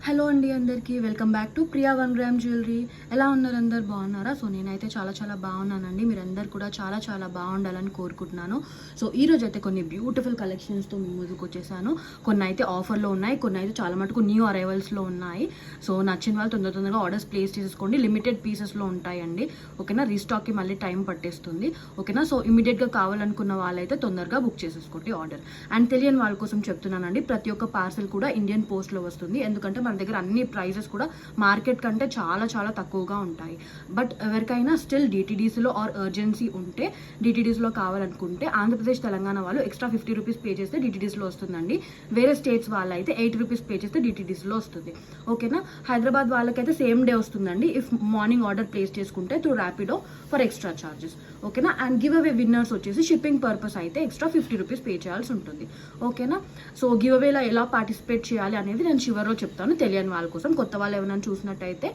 Hello అండి, అందరికీ welcome back to Priya 1 gram jewellery. ఎలా ఉన్నారు? అందరు బాగున్నారా? సో నేనైతే చాలా బాగున్నానండి. మీరందరు కూడా చాలా బాగుండాలని కోరుకుంటున్నాను. సో ఈ రోజు అయితే కొన్ని బ్యూటిఫుల్ కలెక్షన్స్తో మీ ముందుకు వచ్చేసాను. కొన్ని అయితే ఆఫర్లో ఉన్నాయి, కొన్ని అయితే చాలా మటుకు న్యూ అరైవల్స్లో ఉన్నాయి. సో నచ్చిన వాళ్ళు తొందరగా ఆర్డర్స్ ప్లేస్ చేసుకోండి. లిమిటెడ్ పీసెస్లో ఉంటాయండి. ఓకేనా? రీస్టాక్కి మళ్ళీ టైం పట్టేస్తుంది. ఓకేనా? సో ఇమీడియట్గా కావాలనుకున్న వాళ్ళైతే తొందరగా బుక్ చేసేసుకోండి ఆర్డర్. అండ్ తెలియని వాళ్ళ కోసం చెప్తున్నానండి, ప్రతి ఒక్క పార్సల్ కూడా ఇండియన్ పోస్ట్లో వస్తుంది. ఎందుకంటే మన దగ్గర అన్ని ప్రైజెస్ కూడా మార్కెట్ కంటే చాలా తక్కువగా ఉంటాయి. బట్ ఎవరికైనా స్టిల్ డిటిడిస్లో ఆర్ అర్జెన్సీ ఉంటే, డిటిడిస్లో కావాలనుకుంటే ఆంధ్రప్రదేశ్ తెలంగాణ వాళ్ళు ఎక్స్ట్రా 50 రూపీస్ పే చేస్తే డిటిడిస్లో వస్తుందండి. వేరే స్టేట్స్ వాళ్ళైతే 80 రూపీస్ పే చేస్తే డిటిడిస్లో వస్తుంది. ఓకేనా? హైదరాబాద్ వాళ్ళకైతే సేమ్ డే వస్తుందండి ఇఫ్ మార్నింగ్ ఆర్డర్ ప్లేస్ చేసుకుంటే through Rapido for extra charges. ఓకేనా? అండ్ గివ్ అవే విన్నర్స్ వచ్చేసి షిప్పింగ్ పర్పస్ అయితే ఎక్స్ట్రా 50 రూపీస్ పే చేయాల్సి ఉంటుంది. ఓకేనా? సో గివ్ అవేలో ఎలా పార్టిసిపేట్ చేయాలి అనేది నేను చివరిలో చెప్తాను. తెలియని వాళ్ళ కోసం, కొత్త వాళ్ళు ఎవరైనా చూసినట్టయితే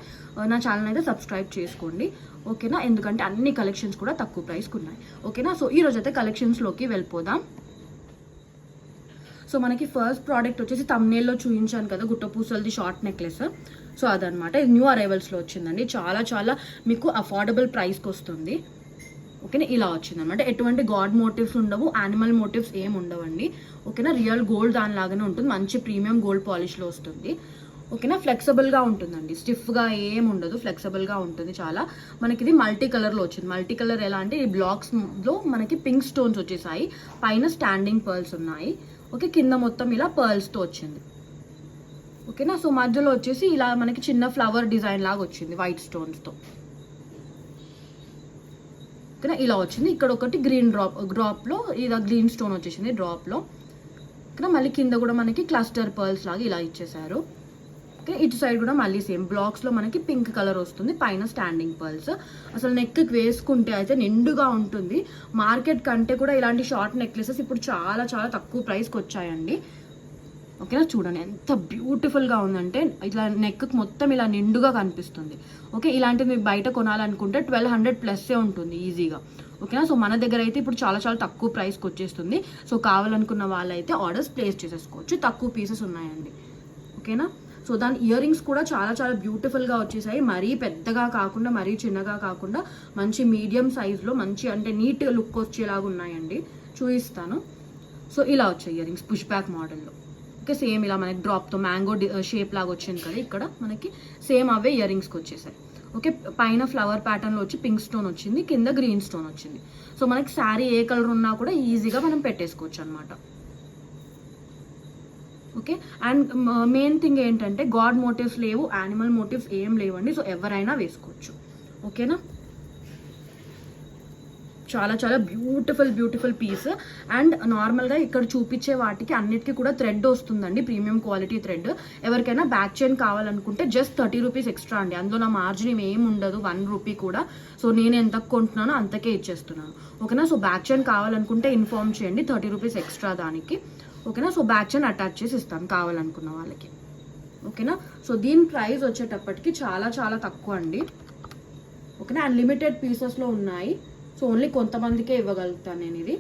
నా ఛానల్ అయితే సబ్స్క్రైబ్ చేసుకోండి. ఓకేనా? ఎందుకంటే అన్ని కలెక్షన్స్ కూడా తక్కువ ప్రైస్కి ఉన్నాయి. ఓకేనా? సో ఈ రోజు అయితే కలెక్షన్స్లోకి వెళ్ళిపోదాం. సో మనకి ఫస్ట్ ప్రోడక్ట్ వచ్చేసి తమ్నేల్లో చూపించాను కదా, గుట్టపూసలది షార్ట్ నెక్లెస్. సో అదనమాట, ఇది న్యూ అరైవల్స్లో వచ్చిందండి. చాలా మీకు అఫోర్డబుల్ ప్రైస్కి వస్తుంది. ఓకేనా? ఇలా వచ్చింది అనమాట. ఎటువంటి గాడ్ మోటివ్స్ ఉండవు, యానిమల్ మోటివ్స్ ఏమి ఉండవండి. ఓకేనా? రియల్ గోల్డ్ దానిలాగానే ఉంటుంది. మంచి ప్రీమియం గోల్డ్ పాలిష్లో వస్తుంది. ఓకేనా? ఫ్లెక్సిబుల్గా ఉంటుందండి, స్టిఫ్గా ఏం ఉండదు, ఫ్లెక్సిబుల్గా ఉంటుంది చాలా. మనకి ఇది మల్టీ కలర్లో వచ్చింది. మల్టీ కలర్ ఎలా అంటే, ఈ బ్లాక్స్లో మనకి పింక్ స్టోన్స్ వచ్చేసాయి, పైన స్టాండింగ్ పర్ల్స్ ఉన్నాయి. ఓకే, కింద మొత్తం ఇలా పర్ల్స్తో వచ్చింది. ఓకేనా? సో మధ్యలో వచ్చేసి ఇలా మనకి చిన్న ఫ్లవర్ డిజైన్ లాగా వచ్చింది వైట్ స్టోన్స్తో. ఓకేనా? ఇలా వచ్చింది. ఇక్కడ ఒకటి గ్రీన్ డ్రాప్లో ఇది గ్రీన్ స్టోన్ వచ్చేసింది డ్రాప్లో. ఓకేనా? మళ్ళీ కింద కూడా మనకి క్లస్టర్ పర్ల్స్ లాగా ఇలా ఇచ్చేసారు. ఓకే, ఇటు సైడ్ కూడా మళ్ళీ సేమ్ బ్లాక్స్లో మనకి పింక్ కలర్ వస్తుంది, పైన స్టాండింగ్ పర్ల్స్. అసలు నెక్కి వేసుకుంటే అయితే నిండుగా ఉంటుంది. మార్కెట్ కంటే కూడా ఇలాంటి షార్ట్ నెక్లెసెస్ ఇప్పుడు చాలా తక్కువ ప్రైస్కి వచ్చాయండి. ఓకేనా? చూడండి ఎంత బ్యూటిఫుల్గా ఉందంటే, ఇట్లా నెక్కి మొత్తం ఇలా నిండుగా కనిపిస్తుంది. ఓకే, ఇలాంటివి మీరు బయట కొనాలనుకుంటే 1200+ ఉంటుంది ఈజీగా. ఓకేనా? సో మన దగ్గర అయితే ఇప్పుడు చాలా తక్కువ ప్రైస్కి వచ్చేస్తుంది. సో కావాలనుకున్న వాళ్ళైతే ఆర్డర్స్ ప్లేస్ చేసేసుకోవచ్చు. తక్కువ పీసెస్ ఉన్నాయండి. ఓకేనా? సో దాని ఇయర్ రింగ్స్ కూడా చాలా బ్యూటిఫుల్గా వచ్చేసాయి. మరీ పెద్దగా కాకుండా, మరీ చిన్నగా కాకుండా, మంచి మీడియం సైజ్లో మంచి అంటే నీట్ లుక్ వచ్చేలాగా ఉన్నాయండి. చూపిస్తాను. సో ఇలా వచ్చాయి ఇయర్ రింగ్స్ పుష్ బ్యాక్ మోడల్లో. ఓకే, సేమ్ ఇలా మనకి డ్రాప్తో మ్యాంగో షేప్ లాగా వచ్చింది కదా, ఇక్కడ మనకి సేమ్ అవే ఇయర్ రింగ్స్కి వచ్చేసాయి. ఓకే, పైన ఫ్లవర్ ప్యాటర్న్లో వచ్చి పింక్ స్టోన్ వచ్చింది, కింద గ్రీన్ స్టోన్ వచ్చింది. సో మనకి శారీ ఏ కలర్ ఉన్నా కూడా ఈజీగా మనం పెట్టేసుకోవచ్చు అనమాట. ఓకే, అండ్ మెయిన్ థింగ్ ఏంటంటే గాడ్ మోటివ్స్ లేవు, యానిమల్ మోటివ్స్ ఏం లేవండి. సో ఎవరైనా వేసుకోవచ్చు. ఓకేనా? చాలా బ్యూటిఫుల్ పీస్. అండ్ నార్మల్గా ఇక్కడ చూపించే వాటికి అన్నిటికీ కూడా థ్రెడ్ వస్తుందండి, ప్రీమియం క్వాలిటీ థ్రెడ్. ఎవరికైనా బ్యాక్ చైన్ కావాలనుకుంటే జస్ట్ 30 రూపీస్ ఎక్స్ట్రా అండి. అందులో నా మార్జిన్ ఏం ఉండదు, 1 రూపీ కూడా. సో నేను ఎంత కొంటున్నానో అంతకే ఇచ్చేస్తున్నాను. ఓకేనా? సో బ్యాక్ చైన్ కావాలనుకుంటే ఇన్ఫార్మ్ చేయండి, 30 రూపీస్ ఎక్స్ట్రా దానికి. ఓకేనా? సో బ్యాక్ చైన్ అటాచ్ చేసి ఇస్తాను కావాలనుకున్న వాళ్ళకి. ఓకేనా? సో దీని ప్రైస్ వచ్చేటప్పటికి చాలా తక్కువ అండి. ఓకేనా? అండ్ లిమిటెడ్ పీసెస్లో ఉన్నాయి. సో ఓన్లీ కొంతమందికే ఇవ్వగలుగుతాను నేను ఇది.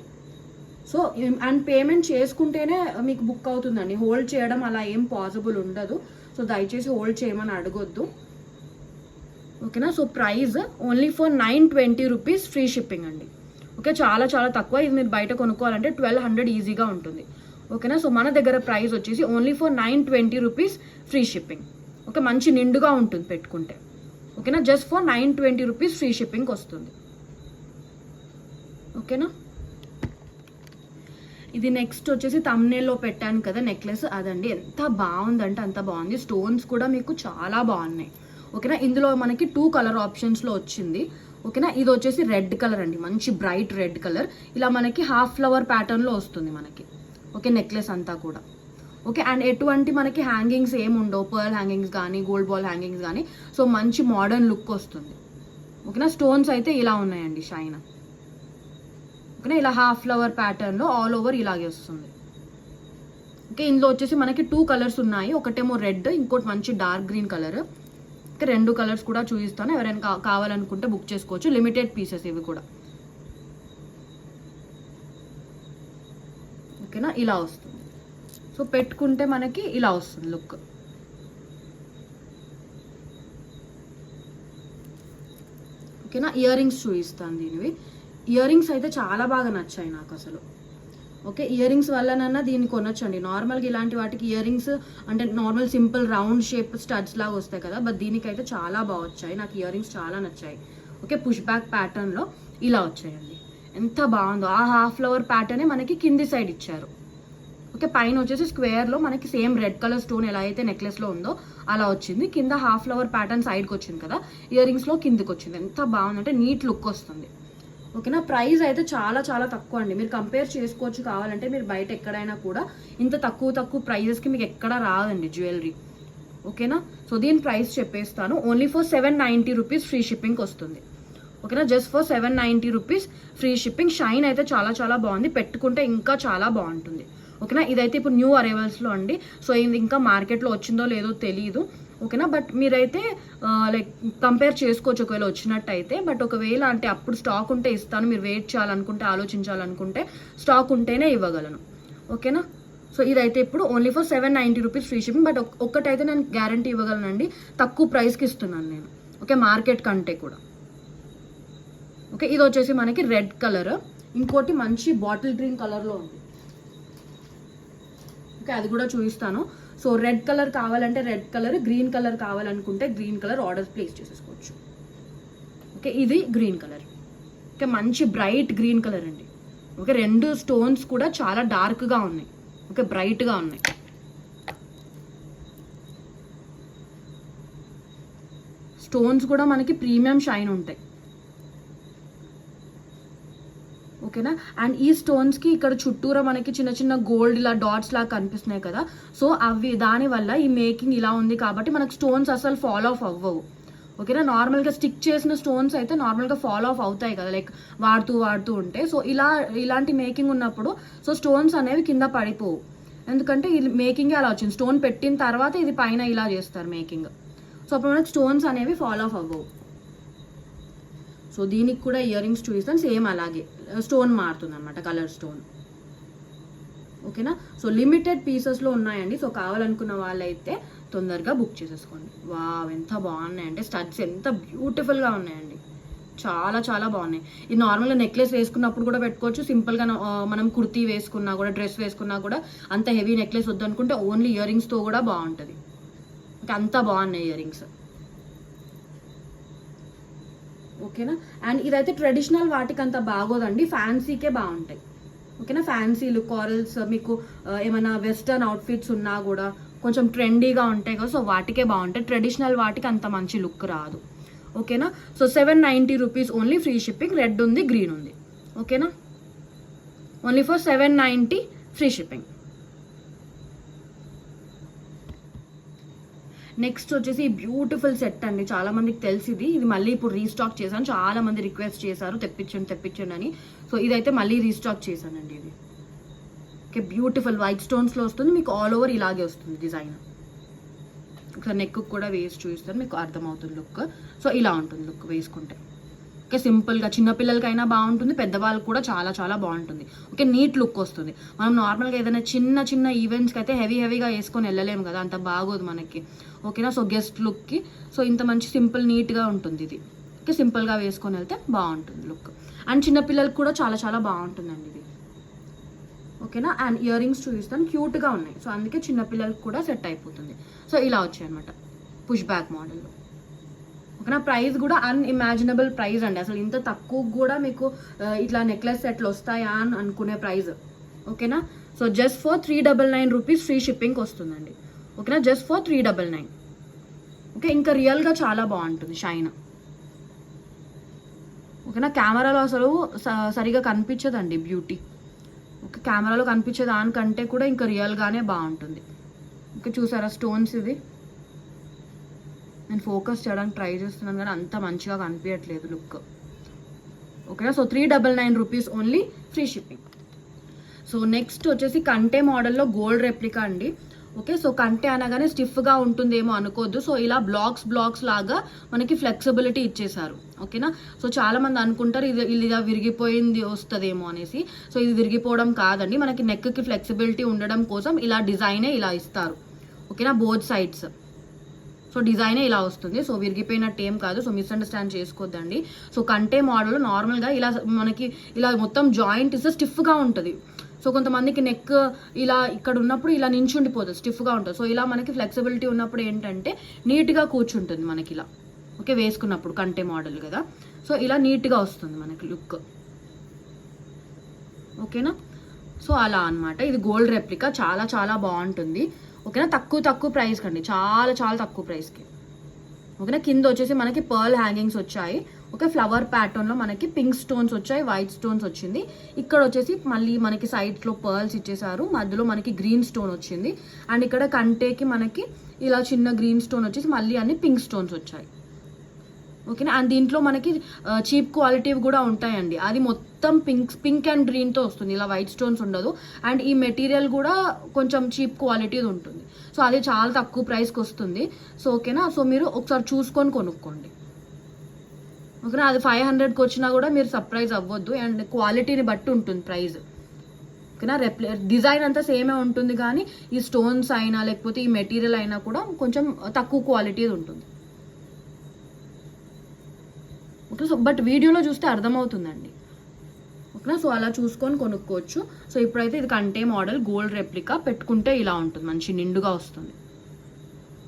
సో అండ్ పేమెంట్ చేసుకుంటేనే మీకు బుక్ అవుతుందండి, హోల్డ్ చేయడం అలా ఏం పాసిబుల్ ఉండదు. సో దయచేసి హోల్డ్ చేయమని అడగొద్దు. ఓకేనా? So price only for 920 rupees free shipping అండి. ఓకే, చాలా తక్కువ. ఇది మీరు బయట కొనుక్కోవాలంటే 1200 ఈజీగా ఉంటుంది. ఓకేనా? సో మన దగ్గర ప్రైస్ వచ్చేసి only for 920 rupees free shipping. Okay, మంచి నిండుగా ఉంటుంది పెట్టుకుంటే. ఓకేనా? Just for 920 rupees free shipping వస్తుంది. ఓకేనా? ఇది నెక్స్ట్ వచ్చేసి తమ్నేల్లో పెట్టాను కదా నెక్లెస్, అదండి. ఎంత బాగుందంటే అంత బాగుంది. స్టోన్స్ కూడా మీకు చాలా బాగున్నాయి. ఓకేనా? ఇందులో మనకి 2 కలర్ ఆప్షన్స్లో వచ్చింది. ఓకేనా? ఇది వచ్చేసి రెడ్ కలర్ అండి, మంచి బ్రైట్ రెడ్ కలర్. ఇలా మనకి హాఫ్ ఫ్లవర్ ప్యాటర్న్లో వస్తుంది మనకి. ఓకే, నెక్లెస్ అంతా కూడా. ఓకే, అండ్ ఎటువంటి మనకి హ్యాంగింగ్స్ ఏమి ఉండవు, పర్ల్ హ్యాంగింగ్స్ కానీ గోల్డ్ బాల్ హ్యాంగింగ్స్ కానీ. సో మంచి మోడర్న్ లుక్ వస్తుంది. ఓకేనా? స్టోన్స్ అయితే ఇలా ఉన్నాయండి, షైన్. ఓకేనా? ఇలా హాఫ్ ఫ్లవర్ ప్యాటర్న్లో ఆల్ ఓవర్ ఇలాగే వస్తుంది. ఓకే, ఇందులో వచ్చేసి మనకి 2 కలర్స్ ఉన్నాయి. ఒకటేమో రెడ్, ఇంకోటి మంచి dark green colour. Okay, 2 colours కూడా చూపిస్తాను. ఎవరైనా కావాలనుకుంటే బుక్ చేసుకోవచ్చు. లిమిటెడ్ పీసెస్ ఇవి కూడా. ఓకేనా? ఇలా వస్తుంది. సో పెట్టుకుంటే మనకి ఇలా వస్తుంది లుక్. ఓకేనా. ఇయర్ రింగ్స్ చూపిస్తాను దీనివి. ఇయర్ రింగ్స్ అయితే చాలా బాగా నచ్చాయి నాకు అసలు. ఓకే, ఇయర్ రింగ్స్ వల్లనన్నా దీన్ని కొనొచ్చండి. నార్మల్గా ఇలాంటి వాటికి ఇయర్ రింగ్స్ అంటే normal simple round shape studs లాగా వస్తాయి కదా, బట్ దీనికైతే చాలా బాగా వచ్చాయి. నాకు ఇయర్ రింగ్స్ చాలా నచ్చాయి. ఓకే, పుష్ బ్యాక్ ప్యాటర్న్లో ఇలా వచ్చాయండి. ఎంత బాగుందో. ఆ హాఫ్ ఫ్లవర్ ప్యాటర్నే మనకి కింది సైడ్ ఇచ్చారు. ఓకే, పైన వచ్చేసి స్క్వేర్లో మనకి సేమ్ రెడ్ కలర్ స్టోన్ ఎలా అయితే నెక్లెస్లో ఉందో అలా వచ్చింది. కింద హాఫ్ ఫ్లవర్ ప్యాటర్న్ సైడ్కి వచ్చింది కదా, ఇయర్ రింగ్స్లో కిందికి వచ్చింది. ఎంత బాగుందంటే నీట్ లుక్ వస్తుంది. ఓకేనా. ప్రైస్ అయితే చాలా చాలా తక్కువ అండి. మీరు కంపేర్ చేసుకోవచ్చు కావాలంటే. మీరు బయట ఎక్కడైనా కూడా ఇంత తక్కువ ప్రైజెస్కి మీకు ఎక్కడ రాదండి జ్యువెలరీ. ఓకేనా. సో దీని ప్రైస్ చెప్పేస్తాను. Only for 790 rupees free shipping వస్తుంది. ఓకేనా, just for 790 rupees free shipping. Shine అయితే చాలా చాలా బాగుంది, పెట్టుకుంటే ఇంకా చాలా బాగుంటుంది. ఓకేనా, ఇదైతే ఇప్పుడు న్యూ అరైవల్స్లో అండి. సో ఇది ఇంకా మార్కెట్లో వచ్చిందో లేదో తెలియదు. ఓకేనా, బట్ మీరైతే లైక్ కంపేర్ చేసుకోవచ్చు ఒకవేళ వచ్చినట్టయితే. బట్ ఒకవేళ అంటే అప్పుడు స్టాక్ ఉంటే ఇస్తాను, మీరు వెయిట్ చేయాలనుకుంటే ఆలోచించాలనుకుంటే స్టాక్ ఉంటేనే ఇవ్వగలను. ఓకేనా. సో ఇదైతే ఇప్పుడు only for 790 rupees free shipping. But ఒక్కటైతే నేను గ్యారంటీ ఇవ్వగలనండి, తక్కువ ప్రైస్కి ఇస్తున్నాను నేను. ఓకే, మార్కెట్ కంటే కూడా. ఓకే, ఇది వచ్చేసి మనకి రెడ్ కలర్, ఇంకోటి మంచి బాటిల్ గ్రీన్ కలర్లో ఉంది. ఓకే, అది కూడా చూపిస్తాను. సో రెడ్ కలర్ కావాలంటే రెడ్ కలర్, గ్రీన్ కలర్ కావాలనుకుంటే గ్రీన్ కలర్ ఆర్డర్స్ ప్లేస్ చేసేసుకోవచ్చు. ఓకే, ఇది గ్రీన్ కలర్. ఓకే, మంచి బ్రైట్ గ్రీన్ కలర్ అండి. ఓకే, రెండు స్టోన్స్ కూడా చాలా డార్క్గా ఉన్నాయి. ఓకే, బ్రైట్గా ఉన్నాయి. స్టోన్స్ కూడా మనకి ప్రీమియం షైన్ ఉంటాయి. ఓకేనా. అండ్ ఈ స్టోన్స్కి ఇక్కడ చుట్టూరా మనకి చిన్న చిన్న గోల్డ్ ఇలా డాట్స్ లాగా కనిపిస్తున్నాయి కదా, సో అవి దానివల్ల ఈ మేకింగ్ ఇలా ఉంది కాబట్టి మనకు స్టోన్స్ అసలు ఫాల్ ఆఫ్ అవ్వవు. ఓకేనా, నార్మల్గా స్టిక్ చేసిన స్టోన్స్ అయితే నార్మల్గా ఫాల్ ఆఫ్ అవుతాయి కదా, లైక్ వాడుతూ ఉంటే. సో ఇలాంటి మేకింగ్ ఉన్నప్పుడు సో స్టోన్స్ అనేవి కింద పడిపోవు. ఎందుకంటే ఇది మేకింగే అలా వచ్చింది. స్టోన్ పెట్టిన తర్వాత ఇది పైన ఇలా చేస్తారు మేకింగ్. సో అప్పుడు మనకు స్టోన్స్ అనేవి ఫాల్ ఆఫ్ అవ్వవు. సో దీనికి కూడా ఇయర్ రింగ్స్ చూపిస్తాను, సేమ్ అలాగే స్టోన్ మారుతుంది అనమాట, కలర్ స్టోన్. ఓకేనా. సో లిమిటెడ్ పీసెస్లో ఉన్నాయండి. సో కావాలనుకున్న వాళ్ళైతే తొందరగా బుక్ చేసేసుకోండి. వావ్, ఎంత బాగున్నాయంటే స్టడ్స్ ఎంత బ్యూటిఫుల్గా ఉన్నాయండి, చాలా చాలా బాగున్నాయి. ఇది నార్మల్గా నెక్లెస్ వేసుకున్నప్పుడు కూడా పెట్టుకోవచ్చు, సింపుల్గా మనం కుర్తీ వేసుకున్నా కూడా, డ్రెస్ వేసుకున్నా కూడా అంత హెవీ నెక్లెస్ వద్దనుకుంటే ఓన్లీ ఇయర్ రింగ్స్తో కూడా బాగుంటుంది. అంత బాగున్నాయి ఇయర్ రింగ్స్. ఓకేనా. అండ్ ఇదైతే ట్రెడిషనల్ వాటికి అంత బాగోదండి, ఫ్యాన్సీకే బాగుంటాయి. ఓకేనా, ఫ్యాన్సీలు కారల్స్ మీకు ఏమైనా వెస్టర్న్ అవుట్ఫిట్స్ ఉన్నా కూడా కొంచెం ట్రెండీగా ఉంటాయి కదా, సో వాటికే బాగుంటాయి. ట్రెడిషనల్ వాటికి అంత మంచి లుక్ రాదు. ఓకేనా. So 790 rupees only free shipping. Red ఉంది, గ్రీన్ ఉంది. ఓకేనా, only for 790 free shipping. Next వచ్చేసి బ్యూటిఫుల్ సెట్ అండి, చాలా మందికి తెలిసింది. ఇది మళ్ళీ ఇప్పుడు రీస్టాక్ చేశాను, చాలా మంది రిక్వెస్ట్ చేశారు తెప్పించండి అని. సో ఇదైతే మళ్ళీ రీస్టాక్ చేశానండి. ఇది ఓకే, బ్యూటిఫుల్ వైట్ స్టోన్స్లో వస్తుంది, మీకు ఆల్ ఓవర్ ఇలాగే వస్తుంది డిజైన్. ఒకసారి నెక్ కూడా వేసి చూపిస్తాను, మీకు అర్థమవుతుంది లుక్. సో ఇలా ఉంటుంది లుక్ వేసుకుంటే. ఓకే, సింపుల్గా చిన్నపిల్లలకైనా బాగుంటుంది, పెద్దవాళ్ళకి కూడా చాలా చాలా బాగుంటుంది. ఓకే, నీట్ లుక్ వస్తుంది. మనం నార్మల్గా ఏదైనా చిన్న ఈవెంట్స్కి అయితే హెవీగా వేసుకొని వెళ్ళలేము కదా, అంత బాగోదు మనకి. ఓకేనా. సో గెస్ట్ లుక్కి సో ఇంత మంచి సింపుల్ నీట్గా ఉంటుంది ఇది. ఓకే, సింపుల్గా వేసుకొని వెళ్తే బాగుంటుంది లుక్. అండ్ చిన్నపిల్లలకి కూడా చాలా చాలా బాగుంటుందండి ఇది. ఓకేనా. అండ్ ఇయర్ రింగ్స్ చూపిస్తాను, క్యూట్గా ఉన్నాయి. సో అందుకే చిన్నపిల్లలకి కూడా సెట్ అయిపోతుంది. సో ఇలా వచ్చాయి అనమాట పుష్ బ్యాక్ మోడల్లో. ఓకేనా, ప్రైస్ కూడా అన్ఇమాజినబుల్ ప్రైస్ అండి. అసలు ఇంత తక్కువ కూడా మీకు ఇట్లా నెక్లెస్ సెట్లు వస్తాయా అని అనుకునే ప్రైస్. ఓకేనా. So just for 399 rupees free షిప్పింగ్కి వస్తుందండి. ఓకేనా, జస్ట్ ఫర్ 399. ఓకే, ఇంకా రియల్గా చాలా బాగుంటుంది షైన్. ఓకేనా, కెమెరాలో అసలు సరిగా కనిపించదండి బ్యూటీ. ఓకే, కెమెరాలో కనిపించే దానికంటే కూడా ఇంకా రియల్గానే బాగుంటుంది. ఓకే, చూసారా స్టోన్స్ ఇది నేను ఫోకస్ చేయడానికి ట్రై చేస్తున్నాను కానీ అంత మంచిగా కనిపించట్లేదు లుక్. ఓకేనా. So 399 rupees only free shipping. So next వచ్చేసి కంటే మోడల్లో గోల్డ్ రెప్లికా అండి. ఓకే, సో కంటే అనగానే స్టిఫ్గా ఉంటుందేమో అనుకోవద్దు. సో ఇలా బ్లాక్స్ లాగా మనకి ఫ్లెక్సిబిలిటీ ఇచ్చేసారు. ఓకేనా. సో చాలా మంది అనుకుంటారు ఇది ఇలా విరిగిపోయింది వస్తుందేమో అనేసి. సో ఇది విరిగిపోవడం కాదండి, మనకి నెక్కి ఫ్లెక్సిబిలిటీ ఉండడం కోసం ఇలా డిజైనే ఇలా ఇస్తారు. ఓకేనా, బోత్ సైడ్స్. సో సో డిజైనే ఇలా వస్తుంది. సో విరిగిపోయినట్టు ఏం కాదు, సో మిస్అండర్స్టాండ్ చేసుకోవద్దండి. సో కంటే మోడల్ నార్మల్గా ఇలా మనకి ఇలా మొత్తం జాయింట్ ఇస్తే స్టిఫ్గా ఉంటుంది. సో కొంతమందికి నెక్ ఇలా ఇక్కడ ఉన్నప్పుడు ఇలా నించుండిపోతుంది, స్టిఫ్గా ఉంటుంది. సో ఇలా మనకి ఫ్లెక్సిబిలిటీ ఉన్నప్పుడు ఏంటంటే నీట్గా కూర్చుంటుంది మనకి ఇలా. ఓకే, వేసుకున్నప్పుడు కంటే మోడల్ కదా, సో ఇలా నీట్గా వస్తుంది మనకి లుక్. ఓకేనా, సో అలా అనమాట. ఇది గోల్డ్ రెప్లికా, చాలా చాలా బాగుంటుంది. ఓకేనా, తక్కువ ప్రైస్ కండి, చాలా చాలా తక్కువ ప్రైస్కి. ఓకేనా, కింద వచ్చేసి మనకి పర్ల్ హ్యాంగింగ్స్ వచ్చాయి. ఓకే, ఫ్లవర్ ప్యాటర్న్లో మనకి పింక్ స్టోన్స్ వచ్చాయి, వైట్ స్టోన్స్ వచ్చింది. ఇక్కడ వచ్చేసి మళ్ళీ మనకి సైడ్స్లో పర్ల్స్ ఇచ్చేసారు, మధ్యలో మనకి గ్రీన్ స్టోన్ వచ్చింది. అండ్ ఇక్కడ కంటేకి మనకి ఇలా చిన్న గ్రీన్ స్టోన్ వచ్చేసి మళ్ళీ అన్ని పింక్ స్టోన్స్ వచ్చాయి. ఓకేనా, అండ్ దీంట్లో మనకి చీప్ క్వాలిటీ కూడా ఉంటాయండి. అది మొత్తం పింక్ అండ్ గ్రీన్తో వస్తుంది, ఇలా వైట్ స్టోన్స్ ఉండదు. అండ్ ఈ మెటీరియల్ కూడా కొంచెం చీప్ క్వాలిటీ ఉంటుంది. సో అది చాలా తక్కువ ప్రైస్కి వస్తుంది. సో ఓకేనా, సో మీరు ఒకసారి చూసుకొని కొనుక్కోండి. ఓకేనా, అది 500కి వచ్చినా కూడా మీరు సర్ప్రైజ్ అవ్వద్దు. అండ్ క్వాలిటీని బట్టి ఉంటుంది ప్రైస్. ఓకేనా, డిజైన్ అంతా సేమే ఉంటుంది, కానీ ఈ స్టోన్స్ అయినా లేకపోతే ఈ మెటీరియల్ అయినా కూడా కొంచెం తక్కువ క్వాలిటీ ఉంటుంది. ఓకే, సో బట్ వీడియోలో చూస్తే అర్థమవుతుందండి. ఓకేనా, సో అలా చూసుకొని కొనుక్కోవచ్చు. సో ఇప్పుడైతే ఇది కంటే మోడల్ గోల్డ్ రెప్లికా, పెట్టుకుంటే ఇలా ఉంటుంది, మంచి నిండుగా వస్తుంది.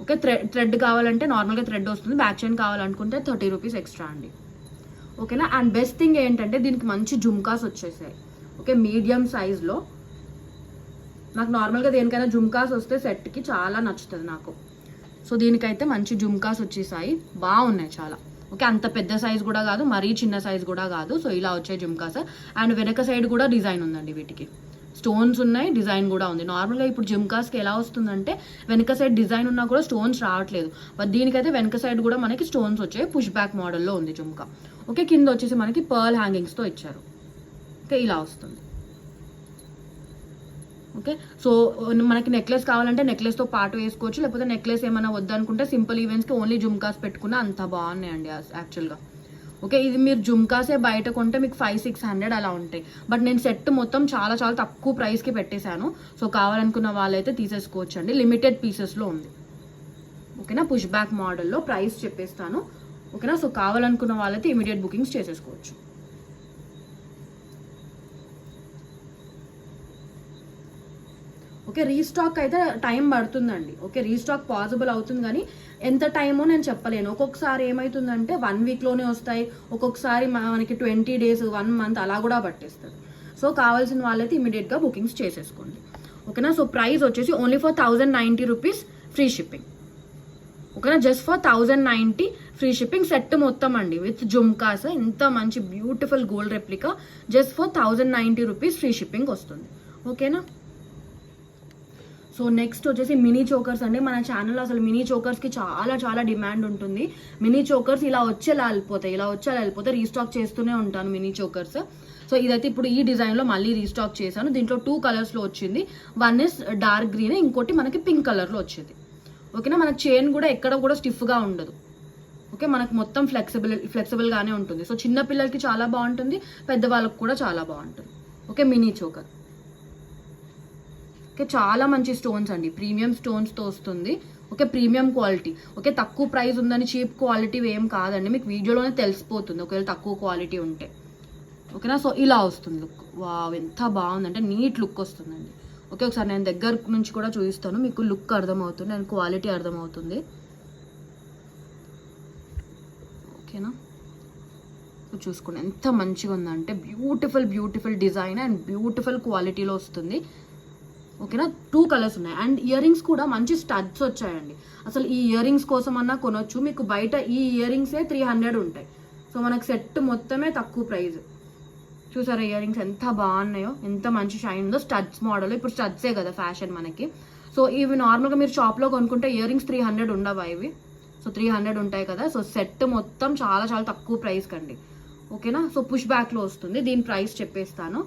ఓకే, థ్రెడ్ కావాలంటే నార్మల్గా థ్రెడ్ వస్తుంది, బ్యాక్ చైన్ కావాలనుకుంటే 30 రూపీస్ ఎక్స్ట్రా అండి. ఓకేనా, అండ్ బెస్ట్ థింగ్ ఏంటంటే దీనికి మంచి జుమ్కాస్ వచ్చేసాయి. ఓకే, మీడియం సైజ్లో. నాకు నార్మల్గా దేనికైనా జుమ్కాస్ వస్తే సెట్కి చాలా నచ్చుతుంది నాకు. సో దీనికైతే మంచి జుమ్కాస్ వచ్చేసాయి, బాగున్నాయి చాలా. ఓకే, అంత పెద్ద సైజ్ కూడా కాదు, మరీ చిన్న సైజ్ కూడా కాదు. సో ఇలా వచ్చే జుమ్కాస్. అండ్ వెనక సైడ్ కూడా డిజైన్ ఉందండి, వీటికి స్టోన్స్ ఉన్నాయి, డిజైన్ కూడా ఉంది. నార్మల్గా ఇప్పుడు జుమ్కాస్కి ఎలా వస్తుందంటే వెనక సైడ్ డిజైన్ ఉన్నా కూడా స్టోన్స్ రావట్లేదు, బట్ దీనికైతే వెనక సైడ్ కూడా మనకి స్టోన్స్ వచ్చాయి. పుష్ బ్యాక్ మోడల్లో ఉంది జుమ్కా. ఓకే, కింద వచ్చేసి మనకి పర్ల్ హ్యాంగింగ్స్తో ఇచ్చారు. ఓకే, ఇలా వస్తుంది. ఓకే, సో మనకి నెక్లెస్ కావాలంటే నెక్లెస్తో పాటు వేసుకోవచ్చు, లేకపోతే నెక్లెస్ ఏమైనా వద్దనుకుంటే సింపుల్ ఈవెంట్స్కి ఓన్లీ జుమ్కాస్ పెట్టుకున్నా అంత బాగున్నాయండి యాక్చువల్గా. ఓకే, ఇది మీరు జుమ్కాసే బయట కొంటే మీకు 500-600 అలా ఉంటాయి, బట్ నేను సెట్ మొత్తం చాలా చాలా తక్కువ ప్రైస్కి పెట్టేశాను. సో కావాలనుకున్న వాళ్ళైతే తీసేసుకోవచ్చు అండి, లిమిటెడ్ పీసెస్లో ఉంది. ఓకేనా, పుష్ బ్యాక్ మోడల్లో ప్రైస్ చెప్పేస్తాను. ఓకేనా, సో కావాలనుకున్న వాళ్ళైతే ఇమీడియట్ బుకింగ్స్ చేసేసుకోవచ్చు. ఓకే, రీస్టాక్ అయితే టైం పడుతుందండి. ఓకే, రీస్టాక్ పాసిబుల్ అవుతుంది, కానీ ఎంత టైమో నేను చెప్పలేను. ఒక్కొక్కసారి ఏమవుతుందంటే 1 వీక్లోనే వస్తాయి, ఒక్కొక్కసారి మనకి 20 డేస్ 1 మంత్ అలా కూడా పట్టేస్తుంది. సో కావాల్సిన వాళ్ళైతే ఇమీడియట్గా బుకింగ్స్ చేసేసుకోండి. ఓకేనా, సో ప్రైస్ వచ్చేసి only for 1090 rupees free shipping. ఓకేనా, just for 1090 free shipping. Set మొత్తం అండి విత్ జుమ్కాస్, ఎంత మంచి beautiful gold replica, just for 1090 rupees free shipping వస్తుంది. ఓకేనా, సో నెక్స్ట్ వచ్చేసి మినీ చోకర్స్ అండి. మన ఛానల్లో అసలు మినీ చోకర్స్కి చాలా చాలా డిమాండ్ ఉంటుంది. మినీ చోకర్స్ ఇలా వచ్చేలా వెళ్ళిపోతాయి, రీస్టాక్ చేస్తూనే ఉంటాను మినీ చోకర్స్. సో ఇదైతే ఇప్పుడు ఈ డిజైన్లో మళ్ళీ రీస్టాక్ చేశాను. దీంట్లో 2 కలర్స్లో వచ్చింది. వన్ ఇస్ డార్క్ గ్రీన్, ఇంకోటి మనకి పింక్ కలర్లో వచ్చింది. ఓకేనా, మనకి చైన్ కూడా ఎక్కడ కూడా స్టిఫ్గా ఉండదు. ఓకే, మనకు మొత్తం ఫ్లెక్సిబుల్గానే ఉంటుంది. సో చిన్న పిల్లలకి చాలా బాగుంటుంది, పెద్దవాళ్ళకి కూడా చాలా బాగుంటుంది. Okay, mini choker. ఓకే, చాలా మంచి స్టోన్స్ అండి, ప్రీమియం స్టోన్స్తో వస్తుంది. Okay, premium quality. ఓకే, తక్కువ ప్రైస్ ఉందని చీప్ క్వాలిటీ ఏం కాదండి, మీకు వీడియోలోనే తెలిసిపోతుంది ఒకవేళ తక్కువ క్వాలిటీ ఉంటే. ఓకేనా, సో ఇలా వస్తుంది లుక్. వావ్, ఎంత బాగుందంటే నీట్ లుక్ వస్తుందండి. ఓకే, ఒకసారి నేను దగ్గర నుంచి కూడా చూపిస్తాను, మీకు లుక్ అర్థమవుతుంది అండ్ క్వాలిటీ అర్థమవుతుంది. ఓకేనా, చూసుకోండి ఎంత మంచిగా ఉందంటే బ్యూటిఫుల్ డిజైన్ అండ్ బ్యూటిఫుల్ క్వాలిటీలో వస్తుంది. ఓకేనా, 2 కలర్స్ ఉన్నాయి. అండ్ ఇయర్ రింగ్స్ కూడా మంచి స్టడ్స్ వచ్చాయండి. అసలు ఈ ఇయర్ రింగ్స్ కోసం అన్నా కొనొచ్చు, మీకు బయట ఈ ఇయర్ రింగ్సే 300 ఉంటాయి. సో మనకు సెట్ మొత్తమే తక్కువ ప్రైస్. చూసారా ఇయర్ రింగ్స్ ఎంత బాగున్నాయో, ఎంత మంచి షైన్ ఉందో. స్టడ్స్ మోడల్, ఇప్పుడు స్టడ్సే కదా ఫ్యాషన్ మనకి. సో ఇవి నార్మల్గా మీరు షాప్లో కొనుక్కుంటే ఇయర్ రింగ్స్ 300 ఉండవా ఇవి? సో 300 ఉంటాయి కదా. సో సెట్ మొత్తం చాలా చాలా తక్కువ ప్రైస్ కండి. ఓకేనా, సో పుష్ బ్యాక్లో వస్తుంది. దీని ప్రైస్ చెప్పేస్తాను,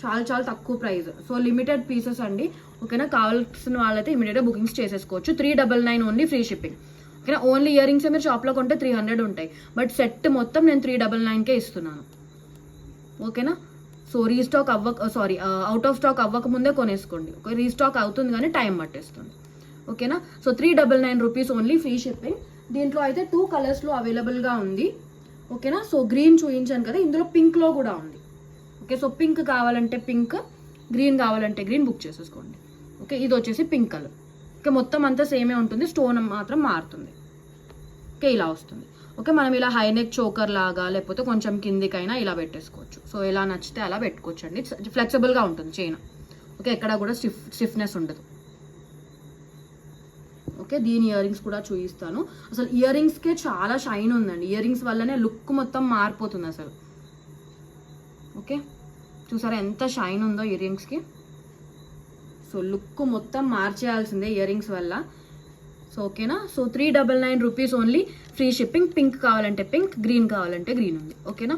చాలా చాలా తక్కువ ప్రైస్. సో లిమిటెడ్ పీసెస్ అండి. ఓకేనా, కావాల్సిన వాళ్ళైతే ఇమీడియట్గా బుకింగ్స్ చేసేసుకోవచ్చు. 399 ఓన్లీ ఫ్రీ షిప్పింగ్. ఓకేనా, ఓన్లీ ఇయర్ రింగ్స్ మీరు షాప్లో కొంటే 300 ఉంటాయి, బట్ సెట్ మొత్తం నేను 399కే ఇస్తున్నాను. ఓకేనా, సో అవుట్ ఆఫ్ స్టాక్ అవ్వక ముందే కొనేసుకోండి. ఓకే, రీస్టాక్ అవుతుంది కానీ టైం పట్టేస్తుంది. ఓకేనా. So 399 rupees only, free shipping. దీంట్లో అయితే 2 కలర్స్లో అవైలబుల్గా ఉంది. ఓకేనా. సో గ్రీన్ చూపించాను కదా, ఇందులో పింక్లో కూడా ఉంది. ఓకే. సో పింక్ కావాలంటే పింక్, గ్రీన్ కావాలంటే గ్రీన్ బుక్ చేసేసుకోండి. ఓకే. ఇది వచ్చేసి పింక్ కలర్. ఓకే. మొత్తం అంతా సేమే ఉంటుంది, స్టోన్ మాత్రం మారుతుంది. ఓకే. ఇలా వస్తుంది. ఓకే. మనం ఇలా హైనెక్ చోకర్ లాగా లేకపోతే కొంచెం కిందికైనా ఇలా పెట్టేసుకోవచ్చు. సో ఎలా నచ్చితే అలా పెట్టుకోవచ్చు అండి. ఫ్లెక్సిబుల్గా ఉంటుంది చైన్. ఓకే. ఎక్కడ కూడా స్టిఫ్నెస్ ఉండదు. ఓకే. దీని ఇయర్ రింగ్స్ కూడా చూపిస్తాను. అసలు ఇయర్ రింగ్స్కే చాలా షైన్ ఉందండి. ఇయర్ రింగ్స్ వల్లనే లుక్ మొత్తం మారిపోతుంది అసలు. ఓకే. చూసారా ఎంత షైన్ ఉందో ఇయర్ రింగ్స్కి. సో లుక్ మొత్తం మార్చేయాల్సిందే ఇయర్ రింగ్స్ వల్ల. సో ఓకేనా. So 399 rupees only, free shipping. Pink కావాలంటే పింక్, గ్రీన్ కావాలంటే గ్రీన్ ఉంది. ఓకేనా.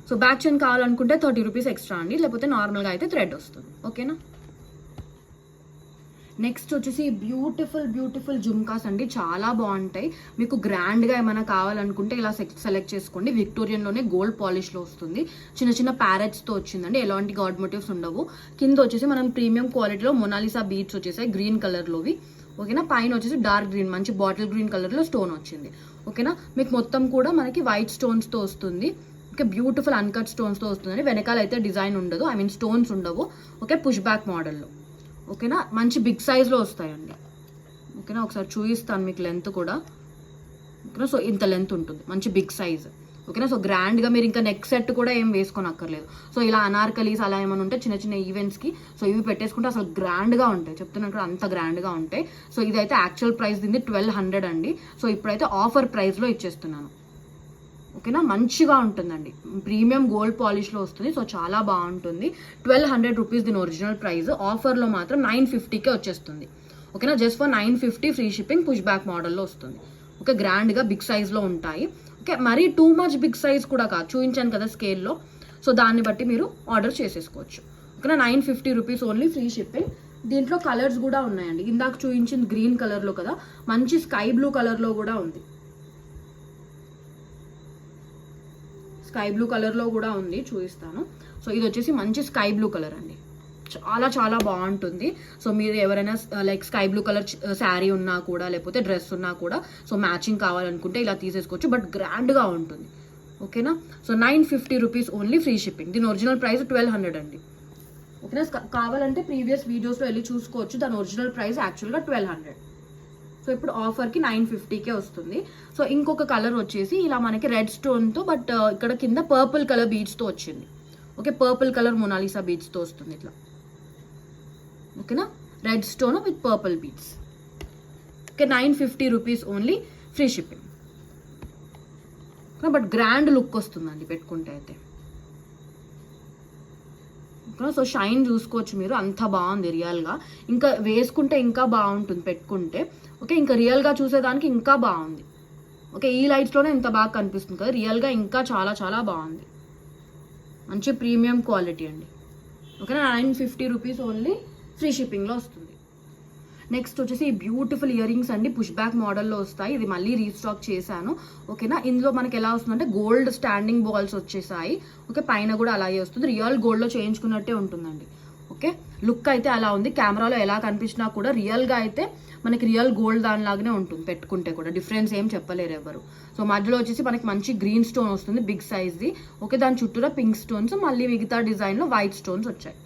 సో బ్యాక్ చైన్ కావాలనుకుంటే 30 రూపీస్ ఎక్స్ట్రా అండి, లేకపోతే నార్మల్గా అయితే థ్రెడ్ వస్తుంది. ఓకేనా. నెక్స్ట్ వచ్చేసి బ్యూటిఫుల్ జుమ్కాస్ అండి, చాలా బాగుంటాయి. మీకు గ్రాండ్గా ఏమైనా కావాలనుకుంటే ఇలా సెలెక్ట్ చేసుకోండి. విక్టోరియన్లోనే గోల్డ్ పాలిష్లో వస్తుంది. చిన్న చిన్న ప్యారెట్స్తో వచ్చిందండి, ఎలాంటి గాడ్ మోటివ్స్ ఉండవు. కింద వచ్చేసి మనం ప్రీమియం క్వాలిటీలో మొనాలిసా బీడ్స్ వచ్చేసాయి గ్రీన్ కలర్లోవి. ఓకేనా. పైన వచ్చేసి డార్క్ గ్రీన్, మంచి బాటిల్ గ్రీన్ కలర్లో స్టోన్ వచ్చింది. ఓకేనా. మీకు మొత్తం కూడా మనకి వైట్ స్టోన్స్తో వస్తుంది. ఓకే. బ్యూటిఫుల్ అన్కట్ స్టోన్స్తో వస్తుందండి. వెనకాల అయితే డిజైన్ ఉండదు, ఐ మీన్ స్టోన్స్ ఉండవు. ఓకే. పుష్ బ్యాక్ మోడల్లో. ఓకేనా. మంచి బిగ్ సైజ్లో వస్తాయండి. ఓకేనా. ఒకసారి చూపిస్తాను మీకు లెంత్ కూడా. ఓకేనా. సో ఇంత లెంత్ ఉంటుంది, మంచి బిగ్ సైజ్. ఓకేనా. సో గ్రాండ్గా మీరు ఇంకా నెక్ సెట్ కూడా ఏం వేసుకొని అక్కర్లేదు. సో ఇలా అనార్కలీస్ అలా ఏమైనా ఉంటే చిన్న చిన్న ఈవెంట్స్కి సో ఇవి పెట్టేసుకుంటే అసలు గ్రాండ్గా ఉంటాయి. చెప్తున్నాను కూడా అంత గ్రాండ్గా ఉంటాయి. సో ఇదైతే యాక్చువల్ ప్రైస్ దీన్ని 1200 అండి. సో ఇప్పుడైతే ఆఫర్ ప్రైస్లో ఇచ్చేస్తున్నాను. ఓకేనా. మంచిగా ఉంటుందండి, ప్రీమియం గోల్డ్ పాలిష్లో వస్తుంది. సో చాలా బాగుంటుంది. 1200 రూపీస్ దీని ఒరిజినల్ ప్రైస్. ఆఫర్లో మాత్రం 950కే వచ్చేస్తుంది. ఓకేనా. Just for 950, free shipping, push back మోడల్లో వస్తుంది. ఓకే. గ్రాండ్గా బిగ్ సైజ్లో ఉంటాయి. ఓకే. మరీ టూ మచ్ బిగ్ సైజ్ కూడా కాదు, చూపించాను కదా స్కేల్లో. సో దాన్ని బట్టి మీరు ఆర్డర్ చేసేసుకోవచ్చు. ఓకేనా. 950 రూపీస్ ఓన్లీ, ఫ్రీ షిప్పింగ్. దీంట్లో కలర్స్ కూడా ఉన్నాయండి. ఇందాక చూపించింది గ్రీన్ కలర్లో కదా, మంచి స్కై బ్లూ కలర్లో కూడా ఉంది. స్కై బ్లూ కలర్లో కూడా ఉంది, చూపిస్తాను. సో ఇది వచ్చేసి మంచి స్కై బ్లూ కలర్ అండి, చాలా బాగుంటుంది. సో మీరు ఎవరైనా like sky blue colour sari ఉన్నా కూడా లేకపోతే డ్రెస్ ఉన్నా కూడా సో మ్యాచింగ్ కావాలనుకుంటే ఇలా తీసేసుకోవచ్చు. బట్ గ్రాండ్గా ఉంటుంది. ఓకేనా. So 950 rupees only, free shipping. దీని ఒరిజినల్ ప్రైస్ 1200 అండి. ఓకేనా. కావాలంటే ప్రీవియస్ వీడియోస్లో వెళ్ళి చూసుకోవచ్చు. దాని ఒరిజినల్ ప్రైస్ యాక్చువల్గా 1200. సో ఇప్పుడు ఆఫర్కి 950కే వస్తుంది. సో ఇంకొక కలర్ వచ్చేసి ఇలా మనకి రెడ్ స్టోన్తో బట్ ఇక్కడ కింద పర్పుల్ కలర్ బీడ్స్తో వచ్చింది. ఓకే. పర్పుల్ కలర్ మొనాలిసా బీడ్స్తో వస్తుంది ఇట్లా. ఓకేనా. Red stone with purple beads. Okay. 950 rupees only, free shipping. But grand look వస్తుందండి పెట్టుకుంటే అయితే. సో షైన్ చూసుకోవచ్చు మీరు, అంత బాగుంది రియల్గా. ఇంకా వేసుకుంటే ఇంకా బాగుంటుంది పెట్టుకుంటే. ఓకే. ఇంకా రియల్గా చూసేదానికి ఇంకా బాగుంది. ఓకే. ఈ లైట్స్లోనే ఇంత బాగా కనిపిస్తుంది కదా, రియల్గా ఇంకా చాలా బాగుంది. మంచి ప్రీమియం క్వాలిటీ అండి. ఓకేనా. 950 రూపీస్ ఓన్లీ, ఫ్రీ షిప్పింగ్లో వస్తుంది. నెక్స్ట్ వచ్చేసి ఈ బ్యూటిఫుల్ ఇయర్ రింగ్స్ అండి, పుష్ బ్యాక్ మోడల్లో వస్తాయి. ఇది మళ్ళీ రీస్టాక్ చేశాను. ఓకేనా. ఇందులో మనకి ఎలా వస్తుందంటే గోల్డ్ స్టాండింగ్ బాల్స్ వచ్చేసాయి. ఓకే. పైన కూడా అలాగే వస్తుంది, రియల్ గోల్డ్లో చేయించుకున్నట్టే ఉంటుందండి. ఓకే. లుక్ అయితే అలా ఉంది. కెమెరాలో ఎలా కనిపించినా కూడా రియల్గా అయితే మనకి రియల్ గోల్డ్ దానిలాగానే ఉంటుంది పెట్టుకుంటే కూడా, డిఫరెన్స్ ఏం చెప్పలేరు ఎవరు. సో మధ్యలో వచ్చేసి మనకి మంచి గ్రీన్ స్టోన్ వస్తుంది, బిగ్ సైజ్ది. ఓకే. దాని చుట్టూరా పింక్ స్టోన్స్, మళ్ళీ మిగతా డిజైన్లో వైట్ స్టోన్స్ వచ్చాయి.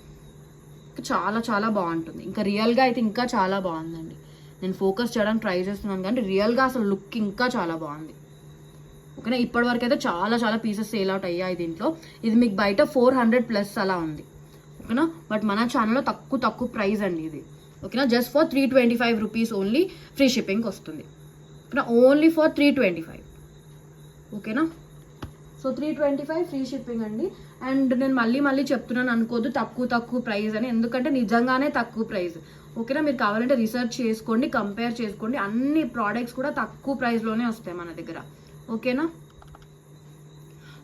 చాలా బాగుంటుంది. ఇంకా రియల్గా అయితే ఇంకా చాలా బాగుందండి. నేను ఫోకస్ చేయడానికి ట్రై చేస్తున్నాను కానీ రియల్గా అసలు లుక్ ఇంకా చాలా బాగుంది. ఓకేనా. ఇప్పటివరకు అయితే చాలా పీసెస్ సేల్ అవుట్ అయ్యాయి దీంట్లో. ఇది మీకు బయట 400+ అలా ఉంది. ఓకేనా. బట్ మన ఛానల్లో తక్కువ ప్రైస్ అండి ఇది. ఓకేనా. Just for 325 rupees only, free shipping వస్తుంది. ఓకేనా. Only for 325. ఓకేనా. సో 325 ఫ్రీ షిప్పింగ్ అండి. అండ్ నేను మళ్ళీ చెప్తున్నాను అనుకోద్దు తక్కువ ప్రైస్ అని, ఎందుకంటే నిజంగానే తక్కువ ప్రైస్. ఓకేనా. మీరు కావాలంటే రీసెర్చ్ చేసుకోండి, కంపేర్ చేసుకోండి. అన్ని ప్రోడక్ట్స్ కూడా తక్కువ ప్రైస్లోనే వస్తాయి మన దగ్గర. ఓకేనా.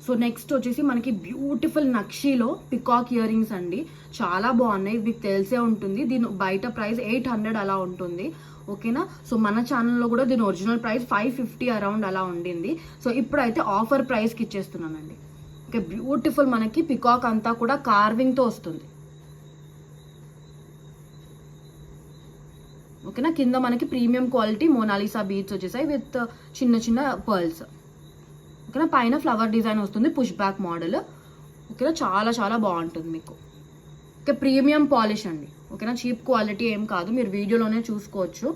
సో నెక్స్ట్ వచ్చేసి మనకి బ్యూటిఫుల్ నక్షీలో పికాక్ ఇయర్ రింగ్స్ అండి, చాలా బాగున్నాయి. మీకు తెలిసే ఉంటుంది, దీని బయట ప్రైస్ 800 అలా ఉంటుంది. ఓకేనా. సో మన ఛానల్లో కూడా దీని ఒరిజినల్ ప్రైస్ 550 అరౌండ్ అలా ఉండింది. సో ఇప్పుడైతే ఆఫర్ ప్రైస్కి ఇచ్చేస్తున్నానండి. ఓకే. బ్యూటిఫుల్ మనకి పికాక్ అంతా కూడా కార్వింగ్తో వస్తుంది. ఓకేనా. కింద మనకి ప్రీమియం క్వాలిటీ మోనాలిసా బీడ్స్ వచ్చేసాయి విత్ చిన్న చిన్న పర్ల్స్. ఓకేనా. పైన ఫ్లవర్ డిజైన్ వస్తుంది, పుష్ బ్యాక్ మోడల్. ఓకేనా, చాలా చాలా బాగుంటుంది మీకు. ఓకే, ప్రీమియం పాలిష్ అండి. ఓకేనా, చీప్ క్వాలిటీ ఏం కాదు, మీరు వీడియోలోనే చూసుకోవచ్చు.